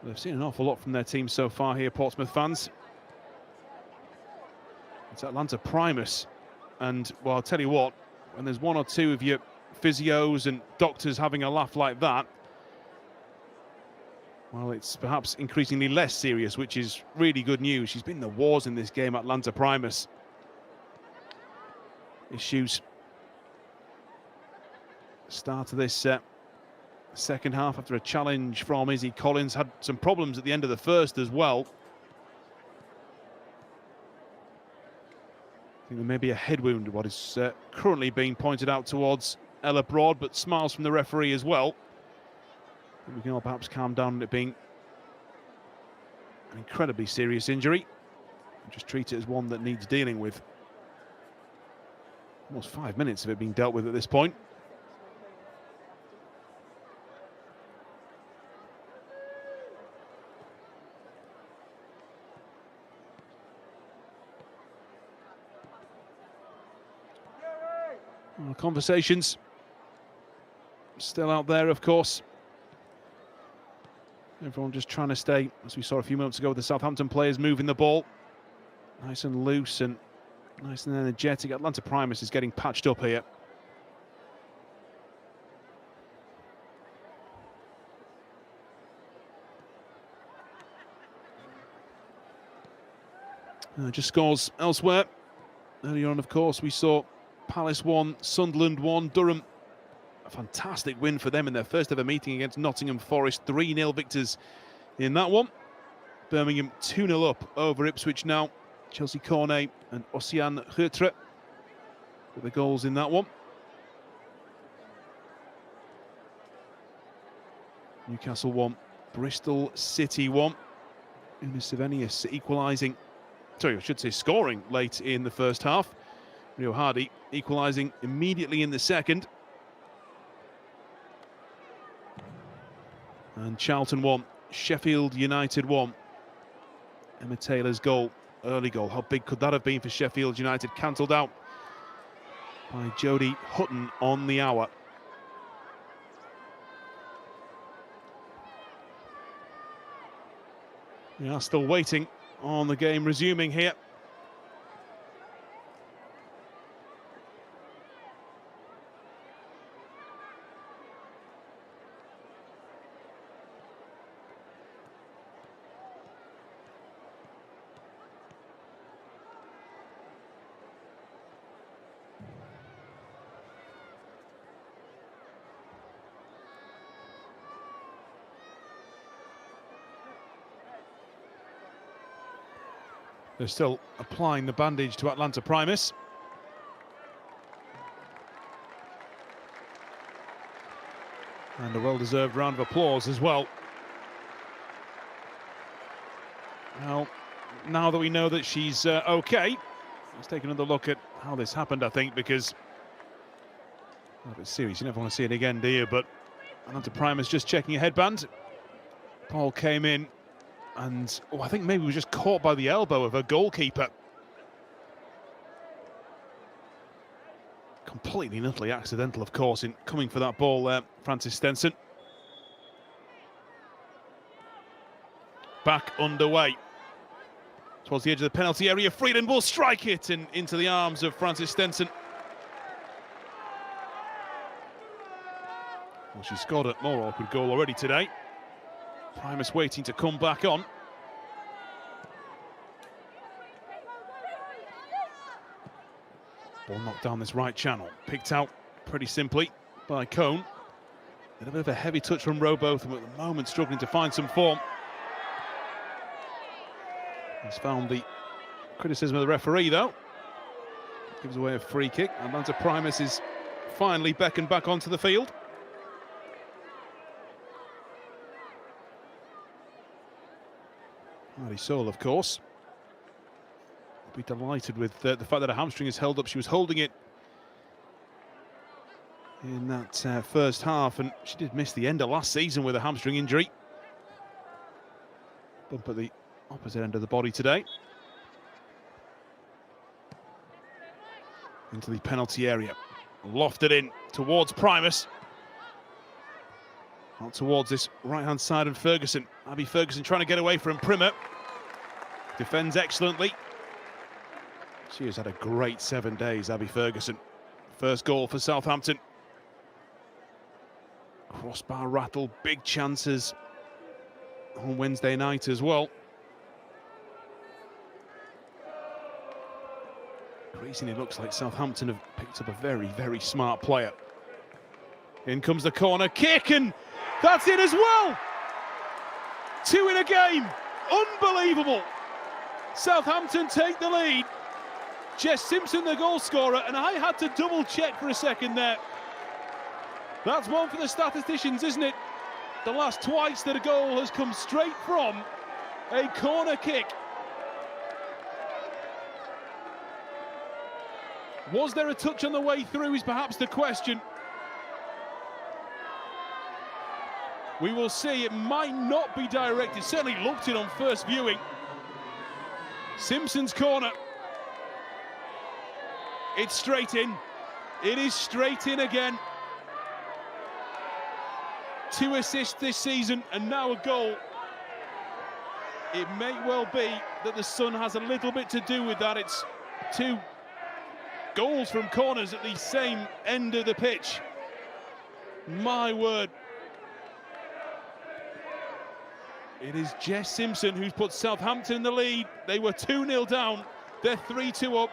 They've seen an awful lot from their team so far here, Portsmouth fans. It's Atlanta Primus, and well, I'll tell you what, when there's one or two of your physios and doctors having a laugh like that, well, it's perhaps increasingly less serious, which is really good news. She's been the wars in this game, Atlanta Primus. Issues. Start of this second half after a challenge from Izzy Collins. Had some problems at the end of the first as well. I think there may be a head wound, what is currently being pointed out towards Ella Broad, but smiles from the referee as well. We can all perhaps calm down on it being an incredibly serious injury and just treat it as one that needs dealing with. Almost 5 minutes of it being dealt with at this point. Well, conversations still out there, of course. Everyone just trying to stay, as we saw a few moments ago, with the Southampton players moving the ball. Nice and loose and nice and energetic. Atlanta Primus is getting patched up here. Just scores elsewhere. Earlier on, of course, we saw Palace 1, Sunderland 1, Durham. A fantastic win for them in their first ever meeting against Nottingham Forest. 3-0 victors in that one. Birmingham 2-0 up over Ipswich now. Chelsea Cornet and Ossian Hutre with the goals in that one. Newcastle 1, Bristol City 1. Una Sevenius equalising, sorry, I should say scoring late in the first half. Rio Hardy equalising immediately in the second. And Charlton 1, Sheffield United 1. Emma Taylor's goal, early goal. How big could that have been for Sheffield United? Cancelled out by Jodie Hutton on the hour. We are still waiting on the game resuming here. They're still applying the bandage to Atlanta Primus. And a well-deserved round of applause as well. Well, now that we know that she's okay, let's take another look at how this happened, I think, because a bit serious. You never want to see it again, do you? But Atlanta Primus just checking a headband. Ball came in, and I think maybe was just caught by the elbow of her goalkeeper. Completely and utterly accidental, of course, in coming for that ball there, Frances Stenson. Back underway. Towards the edge of the penalty area, Freeland will strike it into the arms of Frances Stenson. Well, she scored a more awkward goal already today. Primus waiting to come back on. Ball knocked down this right channel. Picked out pretty simply by Cone. And a bit of a heavy touch from Rowbotham at the moment, struggling to find some form. He's found the criticism of the referee, though. Gives away a free kick. Atlanta Primus is finally beckoned back onto the field. Maddie Soul, of course, will be delighted with the fact that her hamstring is held up. She was holding it in that first half, and she did miss the end of last season with a hamstring injury. Bump at the opposite end of the body today. Into the penalty area. Lofted in towards Primus. Out towards this right-hand side of Ferguson. Abby Ferguson trying to get away from Primmer. Defends excellently. She has had a great 7 days, Abby Ferguson. First goal for Southampton. Crossbar rattle, big chances on Wednesday night as well. Increasingly looks like Southampton have picked up a very, very smart player. In comes the corner kick, and that's it as well! 2 in a game, unbelievable! Southampton take the lead. Jess Simpson the goal scorer, and I had to double check for a second there. That's one for the statisticians, isn't it? The last twice that a goal has come straight from a corner kick. Was there a touch on the way through is perhaps the question. We will see. It might not be directed. Certainly looked it on first viewing. Simpson's corner. It's straight in. It is straight in again. 2 assists this season and now a goal. It may well be that the Sun has a little bit to do with that. It's 2 goals from corners at the same end of the pitch. My word. It is Jess Simpson who's put Southampton in the lead. They were 2-0 down. They're 3-2 up.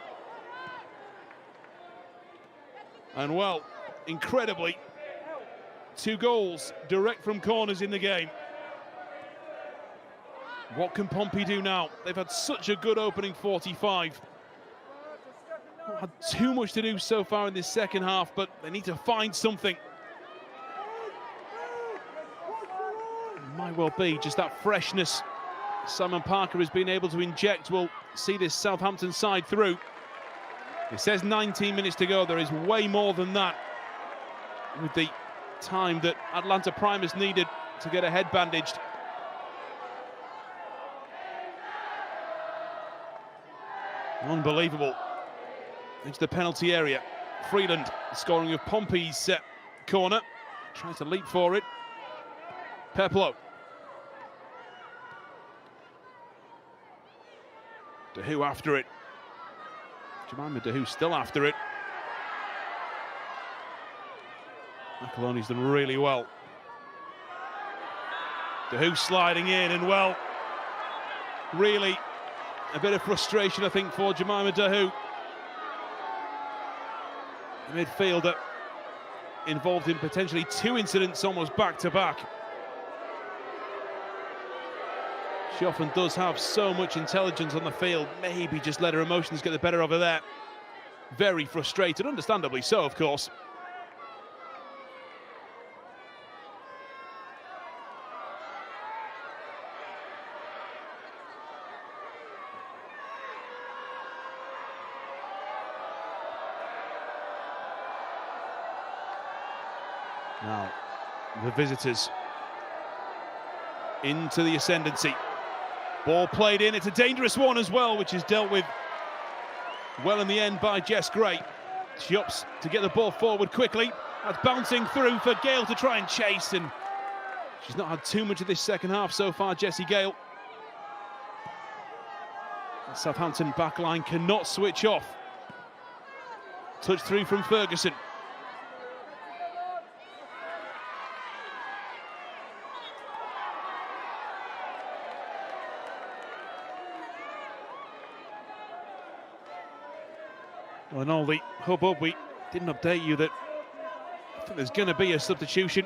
And well, incredibly, 2 goals direct from corners in the game. What can Pompey do now? They've had such a good opening 45. Not had too much to do so far in this second half, but they need to find something. It might well be just that freshness Simon Parker has been able to inject will see this Southampton side through. It says 19 minutes to go. There is way more than that with the time that Atlanta Primus needed to get a head bandaged. Unbelievable. Into the penalty area. Freeland scoring of Pompey's corner. Tries to leap for it. Peplow. DeHoo after it. Jemima DeHoo still after it. Maloney's done really well. DeHoo sliding in, and well, really a bit of frustration, I think, for Jemima DeHoo. The midfielder involved in potentially 2 incidents almost back-to-back. She often does have so much intelligence on the field. Maybe just let her emotions get the better of her there. Very frustrated, understandably so, of course. Now, the visitors into the ascendancy. Ball played in, it's a dangerous one as well, which is dealt with well in the end by Jess Gray. She opts to get the ball forward quickly. That's bouncing through for Gale to try and chase, and she's not had too much of this second half so far, Jessie Gale. The Southampton backline cannot switch off. Touch through from Ferguson. Well, in all the hubbub, we didn't update you that I think there's going to be a substitution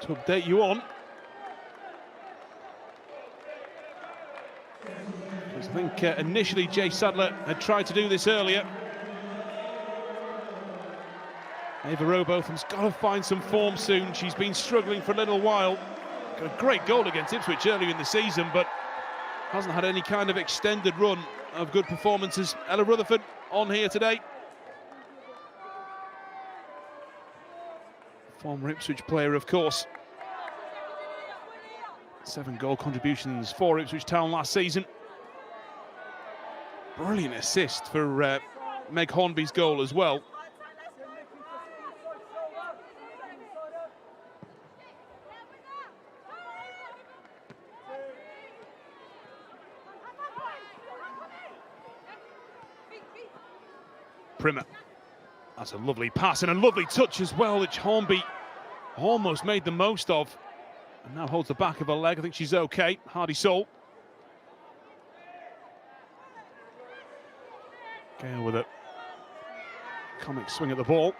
to update you on. Because I think initially Jay Sadler had tried to do this earlier. Ava Rowbotham's got to find some form soon. She's been struggling for a little while. Got a great goal against Ipswich earlier in the season, but hasn't had any kind of extended run of good performances. Ella Rutherford on here today. Former Ipswich player, of course. 7 goal contributions for Ipswich Town last season. Brilliant assist for Meg Hornby's goal as well. Primer. That's a lovely pass and a lovely touch as well, which Hornby almost made the most of. And now holds the back of her leg. I think she's okay. Hardy Soul. Gale with a comic swing at the ball.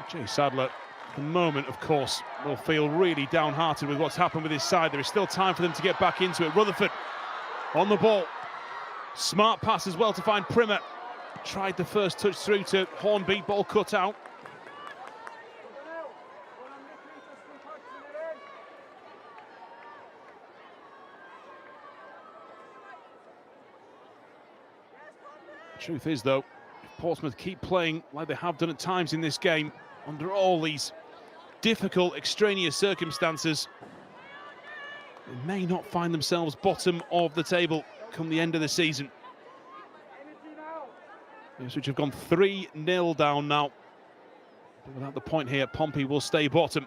Jay Sadler, at the moment, of course, will feel really downhearted with what's happened with his side. There is still time for them to get back into it. Rutherford on the ball. Smart pass as well to find Primer. Tried the first touch through to Hornby, ball cut out. The truth is, though, if Portsmouth keep playing like they have done at times in this game, under all these difficult extraneous circumstances, they may not find themselves bottom of the table come the end of the season. Which have gone 3-0 down now. But without the point here, Pompey will stay bottom.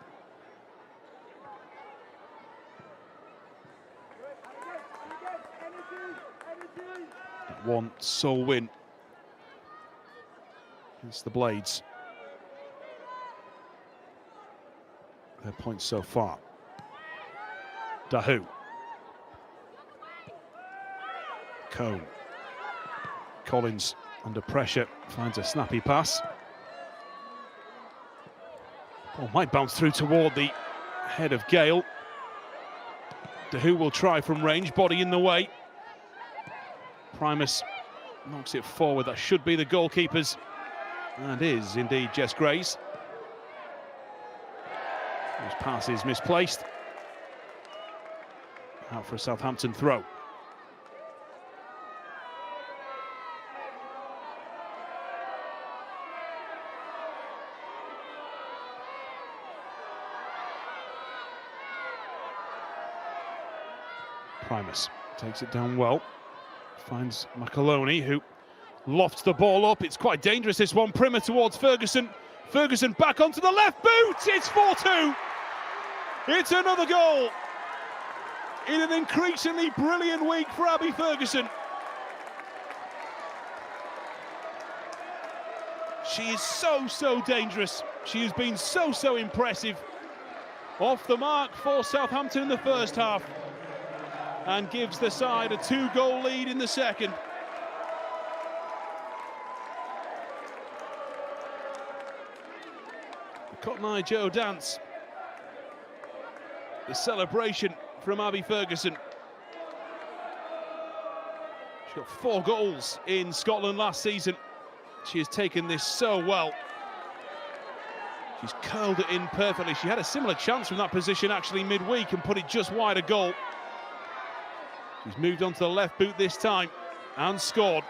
One sole win against the Blades. Their points so far. Dahu. Cone. Collins under pressure, finds a snappy pass. Ball might bounce through toward the head of Gale. Dahu will try from range, body in the way. Primus knocks it forward. That should be the goalkeeper's, and is indeed Jess Gray's. His pass is misplaced. Out for a Southampton throw. Primus takes it down well, finds Maloney, who lofts the ball up. It's quite dangerous, this one. Primer towards Ferguson. Ferguson back onto the left boot. It's 4-2. It's another goal in an increasingly brilliant week for Abby Ferguson. She is so dangerous. She has been so impressive. Off the mark for Southampton in the first half, and gives the side a 2-goal lead in the second. The Cotton Eye Joe dance. The celebration from Abby Ferguson. She got 4 goals in Scotland last season. She has taken this so well. She's curled it in perfectly. She had a similar chance from that position actually midweek and put it just wide of goal. She's moved on to the left boot this time and scored.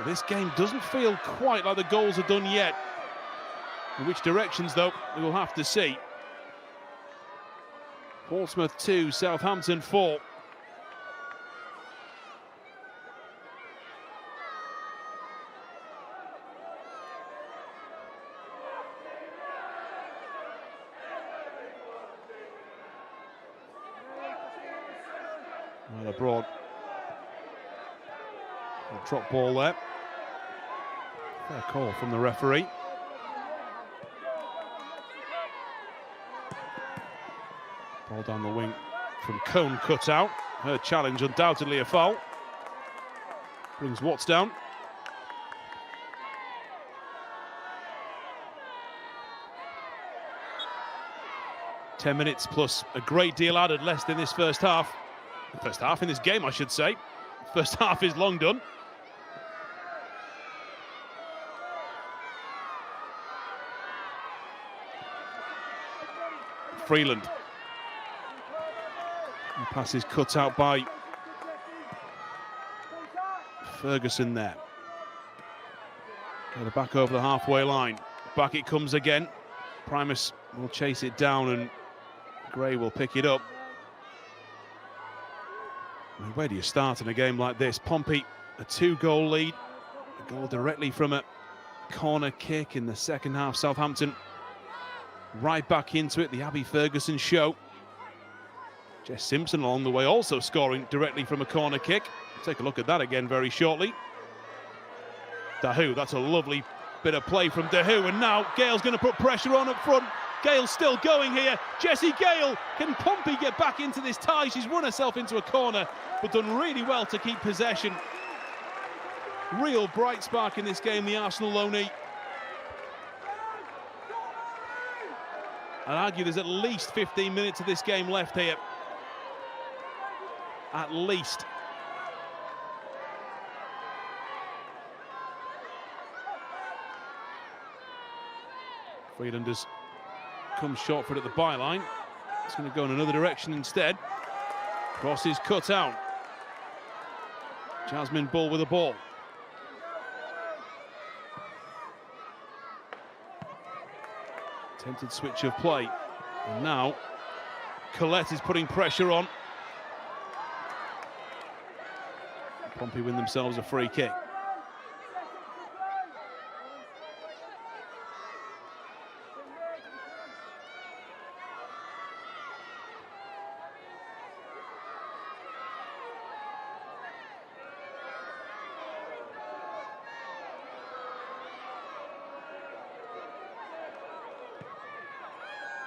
Well, this game doesn't feel quite like the goals are done yet. In which directions, though, we will have to see. Portsmouth 2, Southampton 4. Well, a broad drop ball there. Fair call from the referee. Ball down the wing from Cone, cut out. Her challenge, undoubtedly a foul. Brings Watts down. "10 minutes plus a great deal added, less than this first half. First half in this game, I should say. First half is long done. Freeland. The pass is cut out by Ferguson there. Get it back over the halfway line. Back it comes again. Primus will chase it down and Gray will pick it up. I mean, where do you start in a game like this? Pompey, a 2-goal lead. A goal directly from a corner kick in the second half. Southampton right back into it. The Abby Ferguson show. Jess Simpson along the way also scoring directly from a corner kick. Take a look at that again very shortly. Dahu, that's a lovely bit of play from Dahu, and now Gale's going to put pressure on up front. Gale's still going here. Jessie Gale, can Pompey get back into this tie? She's run herself into a corner, but done really well to keep possession. Real bright spark in this game, the Arsenal loanee. I'd argue there's at least 15 minutes of this game left here. At least. Freeland has come short for it at the byline. It's going to go in another direction instead. Cross is cut out. Jasmine Bull with the ball. Attempted switch of play. And now Collette is putting pressure on. Pompey win themselves a free kick.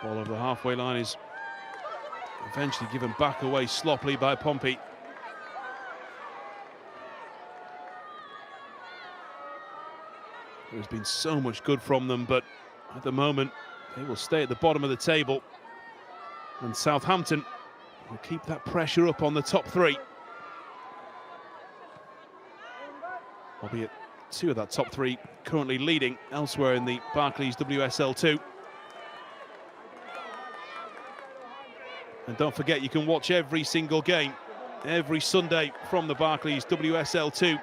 Ball over the halfway line is eventually given back away sloppily by Pompey. There's been so much good from them, but at the moment they will stay at the bottom of the table, and Southampton will keep that pressure up on the top three. Albeit two of that top three currently leading elsewhere in the Barclays WSL 2. And don't forget, you can watch every single game every Sunday from the Barclays WSL 2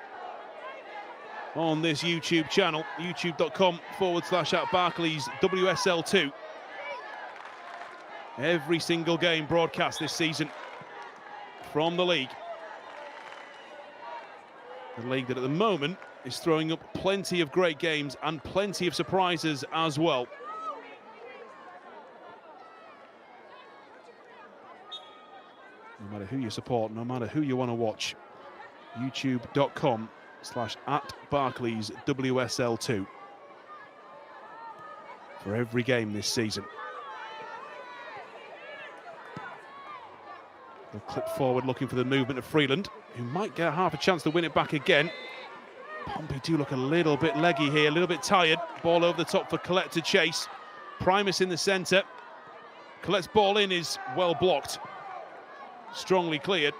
on this YouTube channel, youtube.com/@Barclays WSL 2. Every single game broadcast this season from the league. The league that at the moment is throwing up plenty of great games and plenty of surprises as well. No matter who you support, no matter who you want to watch, youtube.com/@Barclays WSL 2 for every game this season. They'll clip forward looking for the movement of Freeland, who might get half a chance to win it back again. Pompey do look a little bit leggy here, a little bit tired. Ball over the top for Collette to chase. Primus in the centre. Colette's ball in is well blocked. Strongly cleared.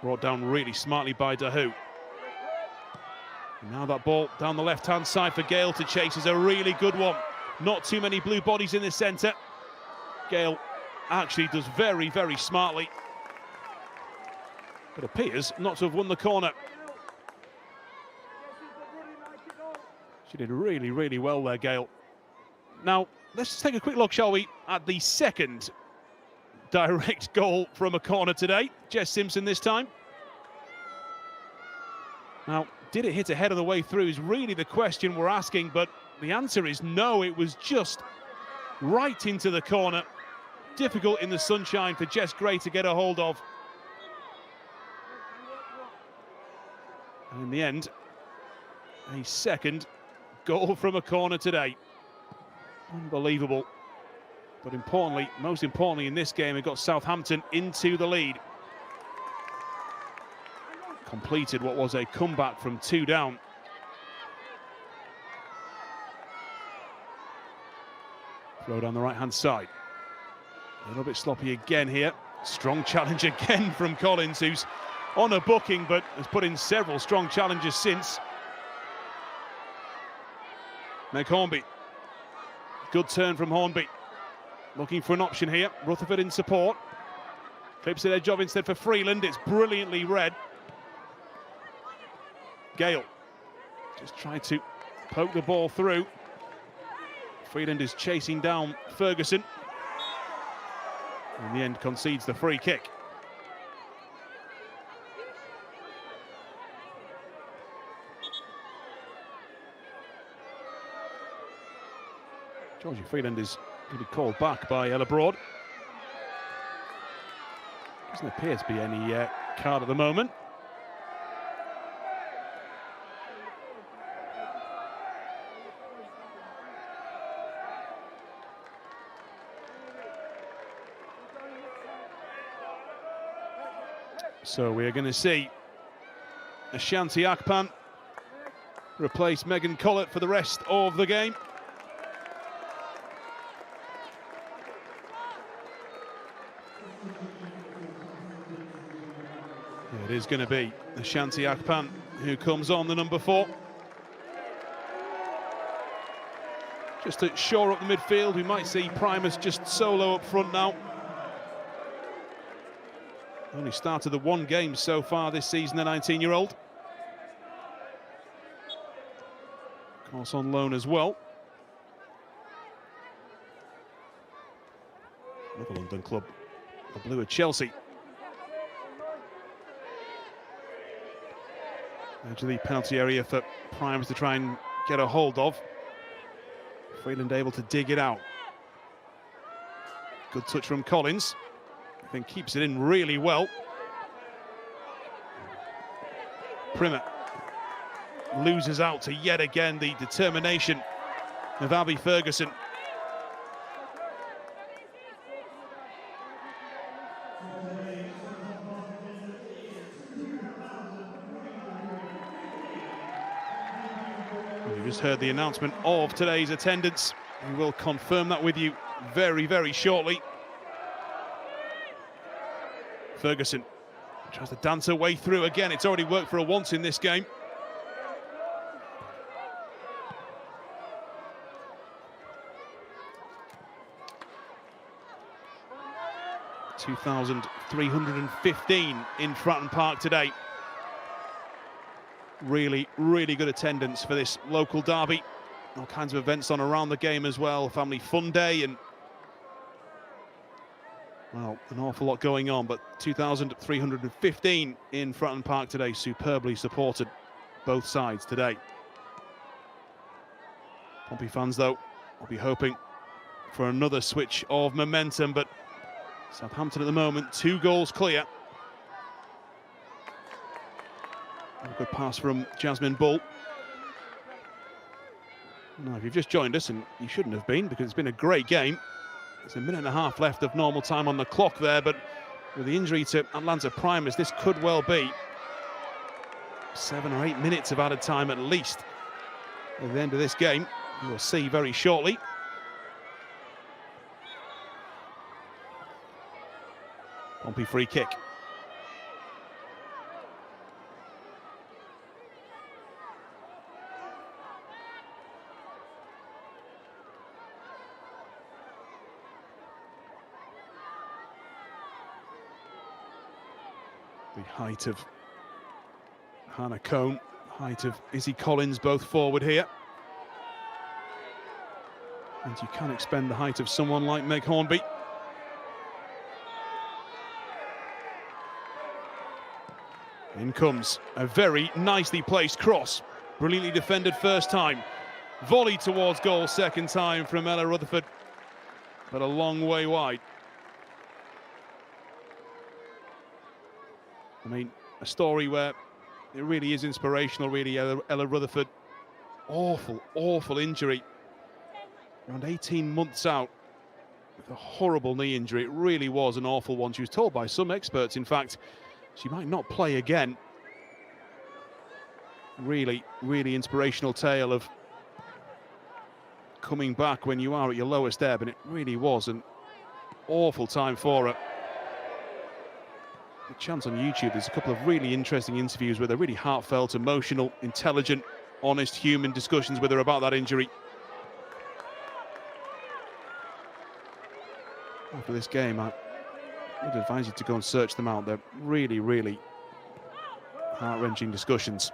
Brought down really smartly by Dahu. Now that ball down the left-hand side for Gale to chase is a really good one. Not too many blue bodies in the centre. Gale actually does very, very smartly but appears not to have won the corner. She did really, really well there, Gail. Now, let's just take a quick look, shall we, at the second direct goal from a corner today. Jess Simpson this time. Now, did it hit ahead of the way through is really the question we're asking, but the answer is no. It was just right into the corner. Difficult in the sunshine for Jess Gray to get a hold of. And in the end, a second goal from a corner today. Unbelievable. But importantly, most importantly in this game, it got Southampton into the lead. Completed what was a comeback from 2 down. Throw down the right-hand side. A little bit sloppy again here. Strong challenge again from Collins, who's on a booking, but has put in several strong challenges since. Meg Hornby. Good turn from Hornby. Looking for an option here. Rutherford in support. Clips it edge of instead for Freeland. It's brilliantly read. Gale just tried to poke the ball through. Freeland is chasing down Ferguson. In the end, concedes the free kick. Georgie Freeland is going to be called back by Ella Broad. Doesn't appear to be any card at the moment. So we are going to see Ashanti Akpan replace Megan Collett for the rest of the game. It is going to be Ashanti Akpan who comes on, the number 4. Just to shore up the midfield, we might see Primus just solo up front now. Only started the 1 game so far this season, the 19-year-old. Of course, on loan as well. Another London club, the Blue at Chelsea. Edge of the penalty area for Primus to try and get a hold of. Freeland able to dig it out. Good touch from Collins. I think keeps it in really well. Primmer loses out to yet again the determination of Abby Ferguson. You just heard the announcement of today's attendance. We will confirm that with you very, very shortly. Ferguson tries to dance her way through again. It's already worked for her once in this game. $2,315 in Fratton Park today. Really, really good attendance for this local derby. All kinds of events on around the game as well. Family fun day and, well, an awful lot going on, but 2,315 in Fratton Park today. Superbly supported both sides today. Pompey fans, though, will be hoping for another switch of momentum, but Southampton at the moment 2 goals clear. A good pass from Jasmine Bull. Now, if you've just joined us, and you shouldn't have been because it's been a great game, there's a minute and a half left of normal time on the clock there, but with the injury to Atlanta Primus, this could well be 7 or 8 minutes of added time at least at the end of this game. We'll see very shortly. Pompey free kick. The height of Hannah Cohn, height of Izzy Collins, both forward here. And you can expend the height of someone like Meg Hornby. In comes a very nicely placed cross. Brilliantly defended first time. Volley towards goal second time from Ella Rutherford, but a long way wide. I mean, a story where it really is inspirational, really, Ella Rutherford. Awful, awful injury. Around 18 months out with a horrible knee injury. It really was an awful one. She was told by some experts, in fact, she might not play again. Really, really inspirational tale of coming back when you are at your lowest ebb, and it really was an awful time for her. A chance on YouTube, there's a couple of really interesting interviews with her, really heartfelt, emotional, intelligent, honest, human discussions with her about that injury. After this game, I would advise you to go and search them out. They're really, really heart-wrenching discussions.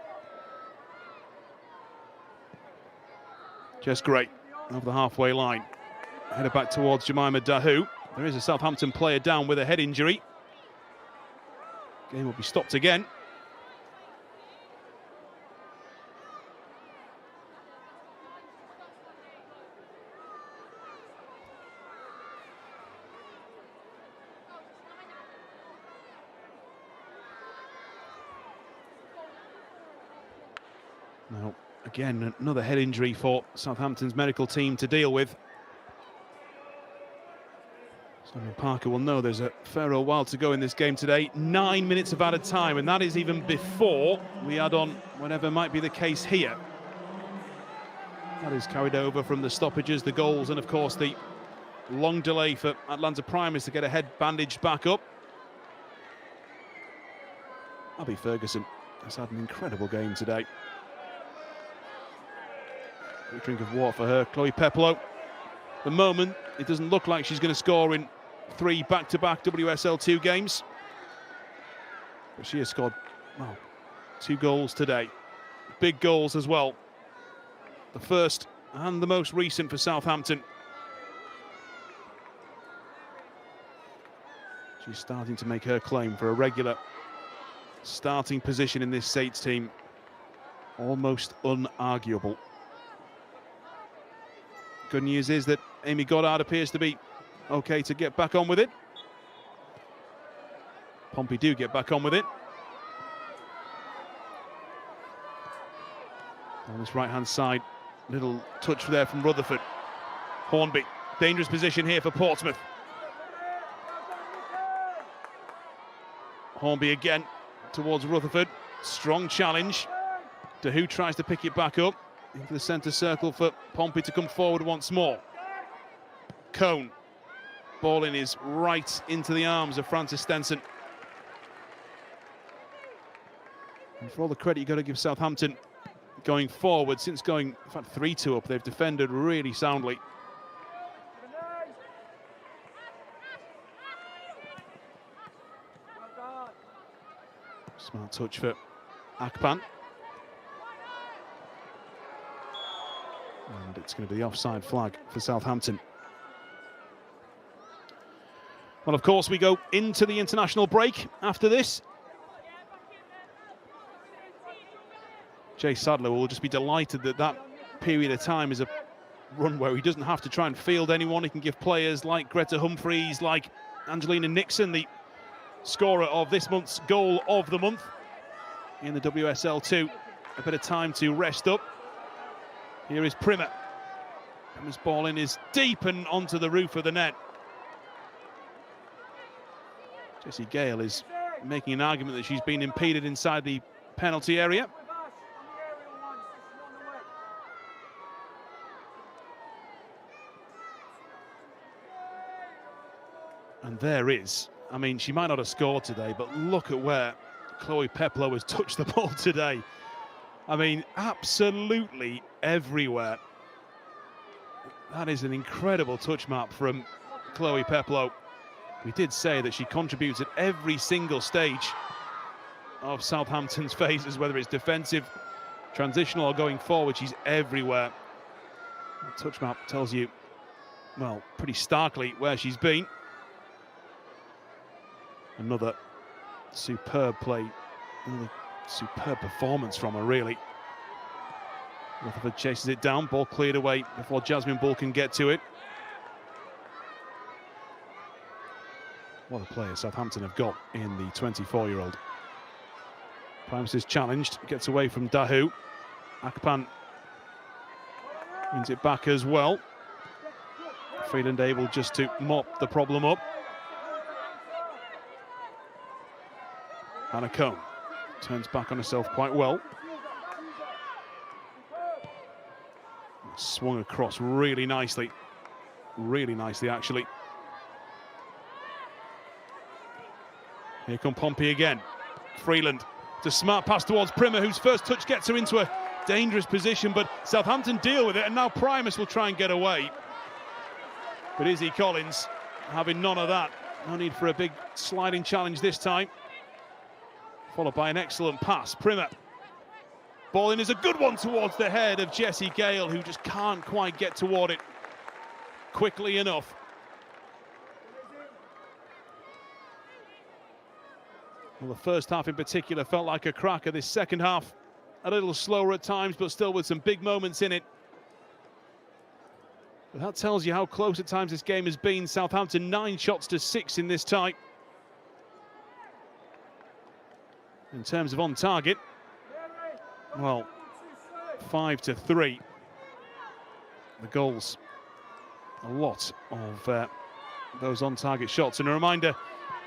Just great, over the halfway line. Headed back towards Jemima Dahu. There is a Southampton player down with a head injury. Game will be stopped again. Now, again, another head injury for Southampton's medical team to deal with. Simon Parker will know there's a fair old while to go in this game today. 9 minutes of added time, and that is even before we add on whatever might be the case here. That is carried over from the stoppages, the goals, and of course the long delay for Atlanta Primers to get a head bandaged back up. Abby Ferguson has had an incredible game today. A drink of water for her. Chloe Peplow. At the moment, it doesn't look like she's going to score in 3 back-to-back WSL 2 games. But she has scored, well, 2 goals today. Big goals as well. The first and the most recent for Southampton. She's starting to make her claim for a regular starting position in this Saints team. Almost unarguable. Good news is that Amy Goddard appears to be okay to get back on with it. Pompey do get back on with it. On this right-hand side, little touch there from Rutherford. Hornby, dangerous position here for Portsmouth. Hornby again towards Rutherford. Strong challenge. Dahu tries to pick it back up. Into the centre circle for Pompey to come forward once more. Cohn. Ball in is right into the arms of Frances Stenson. And for all the credit you've got to give Southampton going forward, since going, in fact, 3-2 up, they've defended really soundly. Smart touch for Akpan. And it's going to be the offside flag for Southampton. Well, of course, we go into the international break after this. Jay Sadler will just be delighted that that period of time is a run where he doesn't have to try and field anyone. He can give players like Greta Humphreys, like Angelina Nixon, the scorer of this month's goal of the month in the WSL 2, a bit of time to rest up. Here is Primer. Primer's ball in is deep and onto the roof of the net. Jessie Gale is making an argument that she's been impeded inside the penalty area. And there is, I mean, she might not have scored today, but look at where Chloe Peplow has touched the ball today. I mean, absolutely everywhere. That is an incredible touch map from Chloe Peplow. We did say that she contributes at every single stage of Southampton's phases, whether it's defensive, transitional or going forward. She's everywhere. The touch map tells you, well, pretty starkly where she's been. Another superb play, another superb performance from her, really. Rutherford chases it down, ball cleared away before Jasmine Bull can get to it. What a player Southampton have got in the 24-year-old. Primus is challenged, gets away from Dahu. Akpan wins it back as well. Freeland able just to mop the problem up. Hannah Cohn turns back on herself quite well. Swung across really nicely actually. Here come Pompey again. Freeland to smart pass towards Primer, whose first touch gets her into a dangerous position, but Southampton deal with it, and now Primus will try and get away. But Izzy Collins having none of that. No need for a big sliding challenge this time. Followed by an excellent pass. Primer. Ball in is a good one towards the head of Jessie Gale, who just can't quite get toward it quickly enough. Well, the first half in particular felt like a cracker. This second half, a little slower at times, but still with some big moments in it. But that tells you how close at times this game has been. Southampton 9 shots to 6 in this tie. In terms of on target, well, 5 to 3. The goals, a lot of those on-target shots. And a reminder,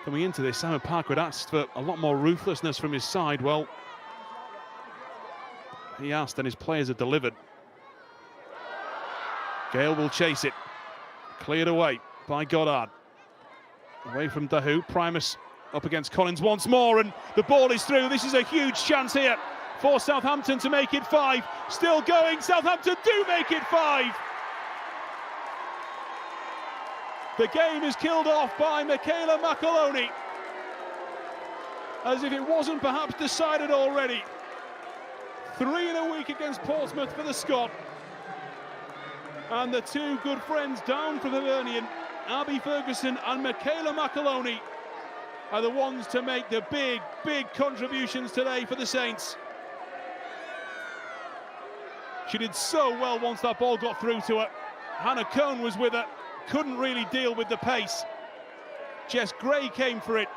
coming into this, Simon Parker had asked for a lot more ruthlessness from his side. Well, he asked and his players have delivered. Gale will chase it. Cleared away by Goddard. Away from Dahu. Primus up against Collins once more, and the ball is through. This is a huge chance here for Southampton to make it 5. Still going. Southampton do make it 5. The game is killed off by Michaela Maloney, as if it wasn't perhaps decided already. 3 in a week against Portsmouth for the Scot. And the two good friends down from Hibernian, Abby Ferguson and Michaela Maloney, are the ones to make the big contributions today for the Saints. She did so well once that ball got through to her. Hannah Cohn was with her, couldn't really deal with the pace. Jess Gray came for it,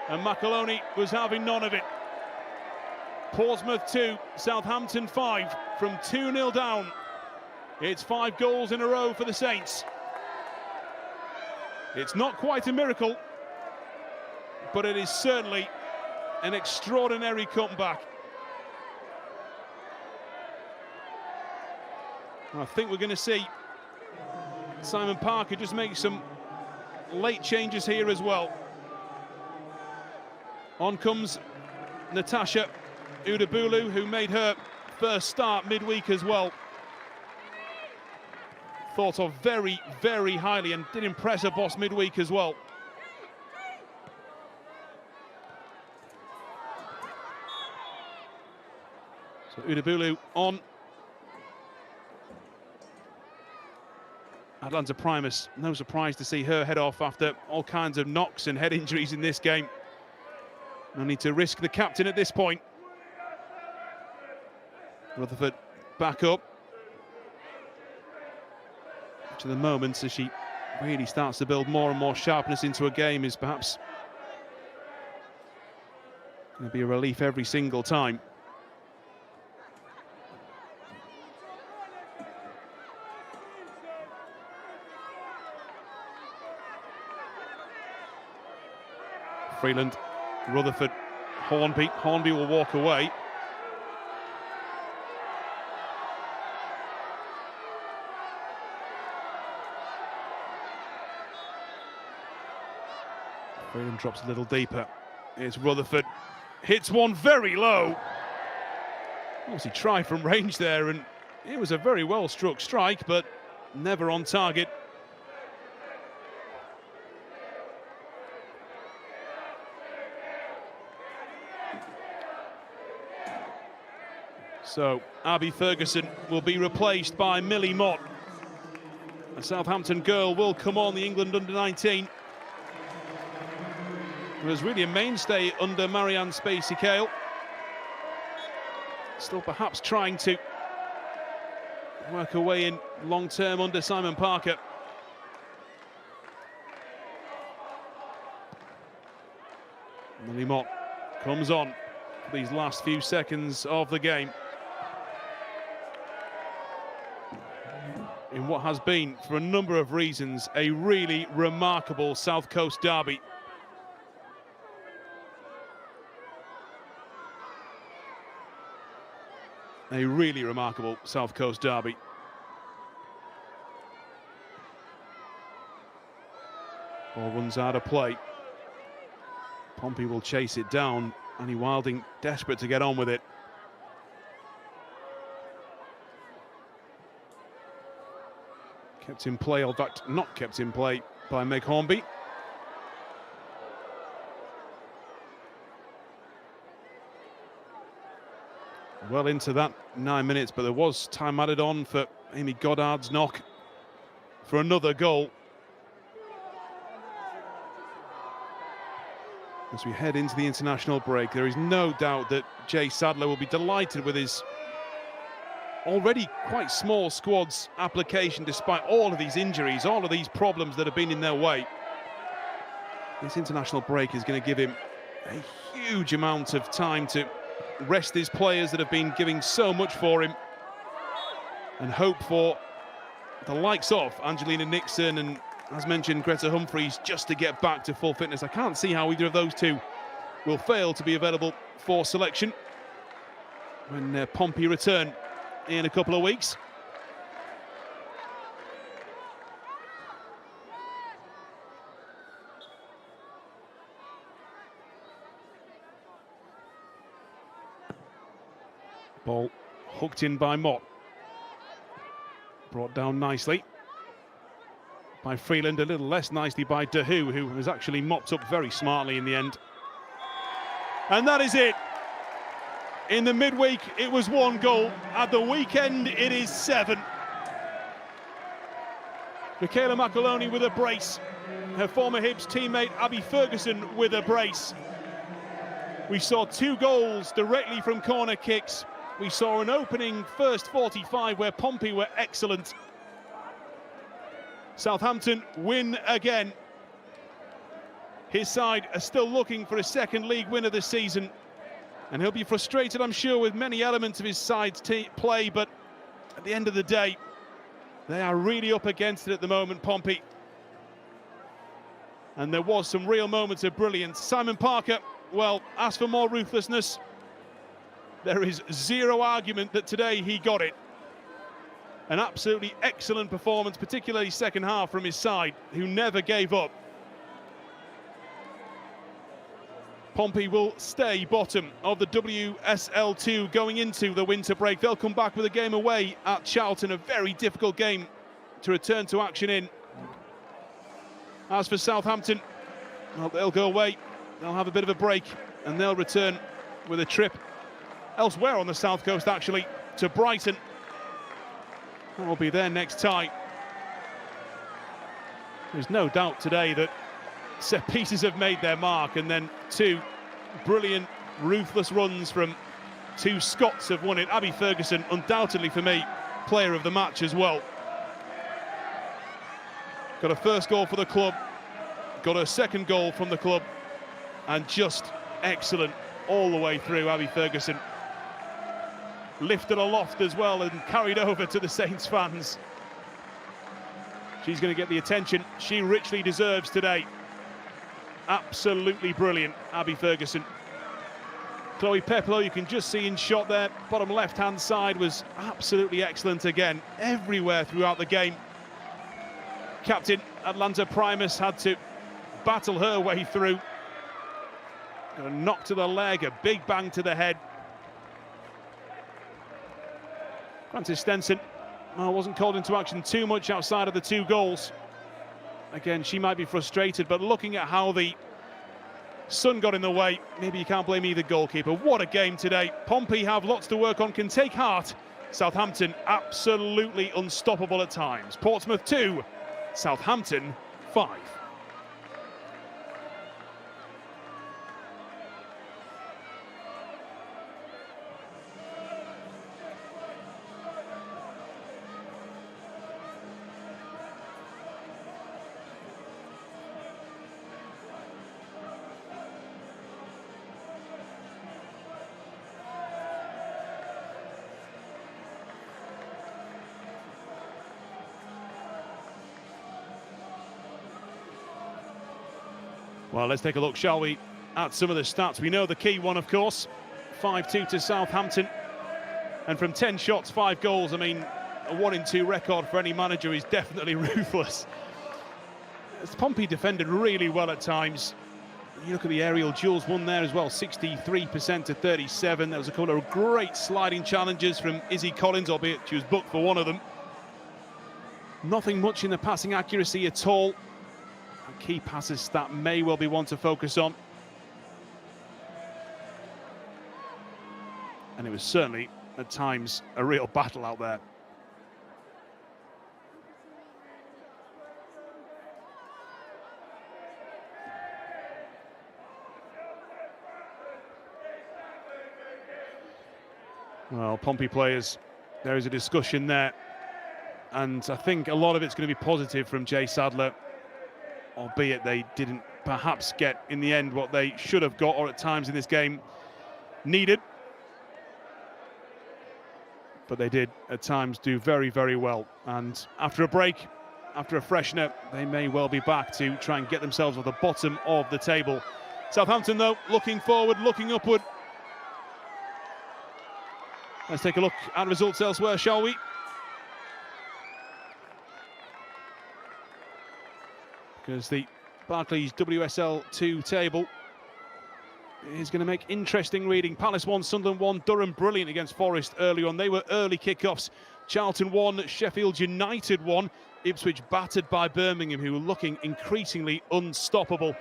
and Maloney was having none of it. Portsmouth 2, Southampton 5, from 2-0 down. It's 5 goals in a row for the Saints. It's not quite a miracle, but it is certainly an extraordinary comeback. I think we're going to see Simon Parker just make some late changes here as well. On comes Natasha Udabulu, who made her first start midweek as well. Thought of very, very highly, and did impress her boss midweek as well. So Udabulu on. Atlanta Primus, no surprise to see her head off after all kinds of knocks and head injuries in this game. No need to risk the captain at this point. Rutherford back up. To the moments as she really starts to build more and more sharpness into a game is perhaps going to be a relief every single time. Freeland, Rutherford, Hornby. Hornby will walk away. Freeland drops a little deeper. Here's Rutherford. Hits one very low. Obviously tried from range there, and it was a very well struck strike, but never on target. So Abby Ferguson will be replaced by Millie Mott. A Southampton girl will come on, the England under-19. Was really a mainstay under Marianne Spacey-Cale. Still perhaps trying to work her way in long-term under Simon Parker. Millie Mott comes on for these last few seconds of the game. In what has been, for a number of reasons, a really remarkable South Coast derby. A really remarkable South Coast derby. Ball runs out of play. Pompey will chase it down. Annie Wilding desperate to get on with it. Kept in play, in fact, not kept in play by Meg Hornby. Well into that 9 minutes, but there was time added on for Amy Goddard's knock for another goal. As we head into the international break, there is no doubt that Jay Sadler will be delighted with his already quite small squad's application, despite all of these injuries, all of these problems that have been in their way. This international break is going to give him a huge amount of time to rest his players that have been giving so much for him, and hope for the likes of Angelina Nixon and, as mentioned, Greta Humphreys just to get back to full fitness. I can't see how either of those two will fail to be available for selection when Pompey return in a couple of weeks. Ball hooked in by Mott. Brought down nicely by Freeland, a little less nicely by Dahu, who was actually mopped up very smartly in the end. And that is it. In the midweek, it was 1 goal. At the weekend, it is 7. Michaela Maloney with a brace. Her former Hibs teammate, Abby Ferguson, with a brace. We saw 2 goals directly from corner kicks. We saw an opening first 45 where Pompey were excellent. Southampton win again. His side are still looking for a second league win of the season, and he'll be frustrated, I'm sure, with many elements of his side's play, but at the end of the day, they are really up against it at the moment, Pompey. And there was some real moments of brilliance. Simon Parker, well, as for more ruthlessness, there is zero argument that today he got it. An absolutely excellent performance, particularly second half from his side, who never gave up. Pompey will stay bottom of the WSL2 going into the winter break. They'll come back with a game away at Charlton, a very difficult game to return to action in. As for Southampton, well, they'll go away, they'll have a bit of a break, and they'll return with a trip elsewhere on the south coast, actually, to Brighton. That will be their next tie. There's no doubt today that set pieces have made their mark, and then 2 brilliant, ruthless runs from 2 Scots have won it. Abby Ferguson, undoubtedly for me, player of the match as well. Got a first goal for the club, got a second goal from the club, and just excellent all the way through. Abby Ferguson lifted aloft as well and carried over to the Saints fans. She's going to get the attention she richly deserves today. Absolutely brilliant, Abby Ferguson. Chloe Peplow, you can just see in shot there, bottom left-hand side, was absolutely excellent again, everywhere throughout the game. Captain Atlanta Primus had to battle her way through. Got a knock to the leg, a big bang to the head. Frances Stenson wasn't called into action too much outside of the 2 goals. Again, she might be frustrated, but looking at how the Sun got in the way. Maybe you can't blame either goalkeeper. What a game today. Pompey have lots to work on, can take heart. Southampton absolutely unstoppable at times. Portsmouth 2, Southampton 5. Well, let's take a look, shall we, at some of the stats. We know the key one, of course, 5-2 to Southampton. And from 10 shots, 5 goals, I mean, a 1-in-2 record for any manager is definitely ruthless. Pompey defended really well at times. You look at the aerial duels won there as well, 63% to 37. There was a couple of great sliding challenges from Izzy Collins, albeit she was booked for one of them. Nothing much in the passing accuracy at all. A key passes stat may well be one to focus on. And it was certainly, at times, a real battle out there. Well, Pompey players, there is a discussion there. And I think a lot of it's going to be positive from Jay Sadler, albeit they didn't perhaps get, in the end, what they should have got, or at times in this game, needed. But they did, at times, do very, very well. And after a break, after a freshener, they may well be back to try and get themselves at the bottom of the table. Southampton, though, looking forward, looking upward. Let's take a look at results elsewhere, shall we? Because the Barclays WSL 2 table is going to make interesting reading. Palace 1, Sunderland 1, Durham brilliant against Forest early on. They were early kickoffs. Charlton 1, Sheffield United 1. Ipswich battered by Birmingham, who were looking increasingly unstoppable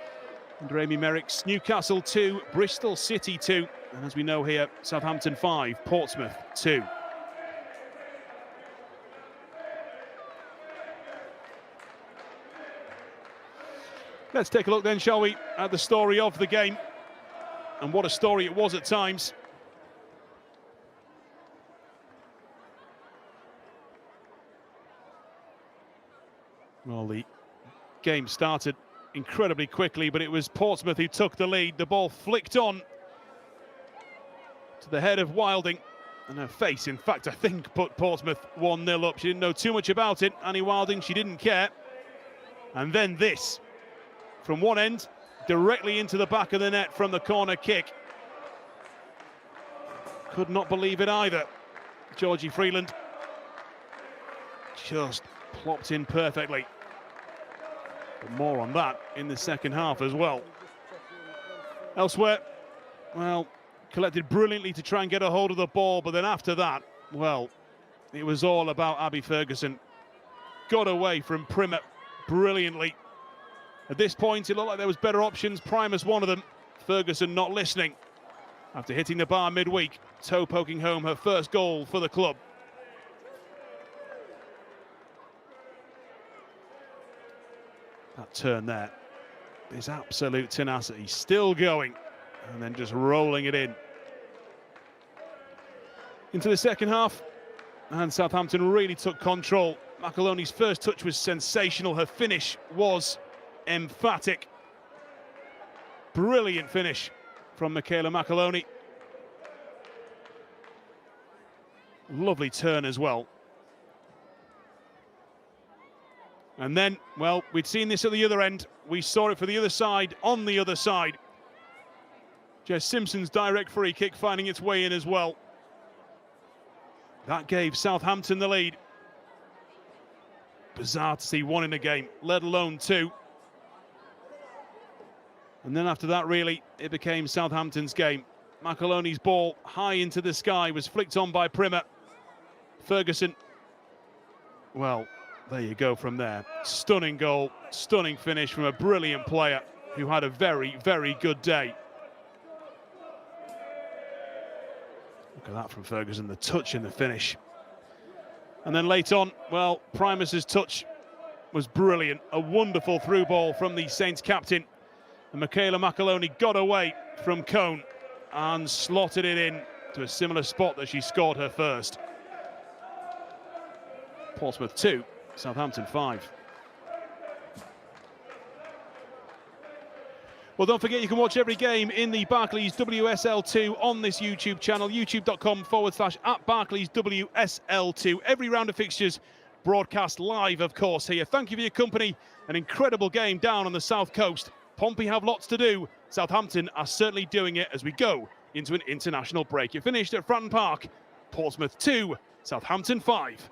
under Amy Merrick's. Newcastle 2, Bristol City 2. And as we know here, Southampton 5, Portsmouth 2. Let's take a look then, shall we, at the story of the game. And what a story it was at times. Well, the game started incredibly quickly, but it was Portsmouth who took the lead. The ball flicked on to the head of Wilding, and her face, in fact, I think, put Portsmouth 1-0 up. She didn't know too much about it. Annie Wilding, she didn't care. And then this. From one end, directly into the back of the net from the corner kick. Could not believe it either. Georgie Freeland just plopped in perfectly. But more on that in the second half as well. Elsewhere, well, collected brilliantly to try and get a hold of the ball, but then after that, well, it was all about Abby Ferguson. Got away from Primer brilliantly. At this point, it looked like there was better options. Primer's one of them. Ferguson not listening. After hitting the bar midweek, toe poking home her first goal for the club. That turn there is absolute tenacity. Still going, and then just rolling it in. Into the second half, and Southampton really took control. Maloney's first touch was sensational. Her finish was emphatic. Brilliant finish from Michaela Maloney. Lovely turn as well. And then, well, we'd seen this at the other end. We saw it for the other side, on the other side. Jess Simpson's direct free kick finding its way in as well. That gave Southampton the lead. Bizarre to see one in a game, let alone two. And then after that, really, it became Southampton's game. Maloney's ball high into the sky was flicked on by Primer. Ferguson, well, there you go from there. Stunning goal, stunning finish from a brilliant player who had a very, very good day. Look at that from Ferguson, the touch in the finish. And then late on, well, Primus's touch was brilliant. A wonderful through ball from the Saints captain. And Maloney got away from Cone and slotted it in to a similar spot that she scored her first. Portsmouth 2, Southampton 5. Well, don't forget you can watch every game in the Barclays WSL 2 on this YouTube channel, youtube.com/@Barclays WSL 2. Every round of fixtures broadcast live, of course, here. Thank you for your company. An incredible game down on the south coast. Pompey have lots to do. Southampton are certainly doing it as we go into an international break. It finished at Fratton Park. Portsmouth 2, Southampton 5.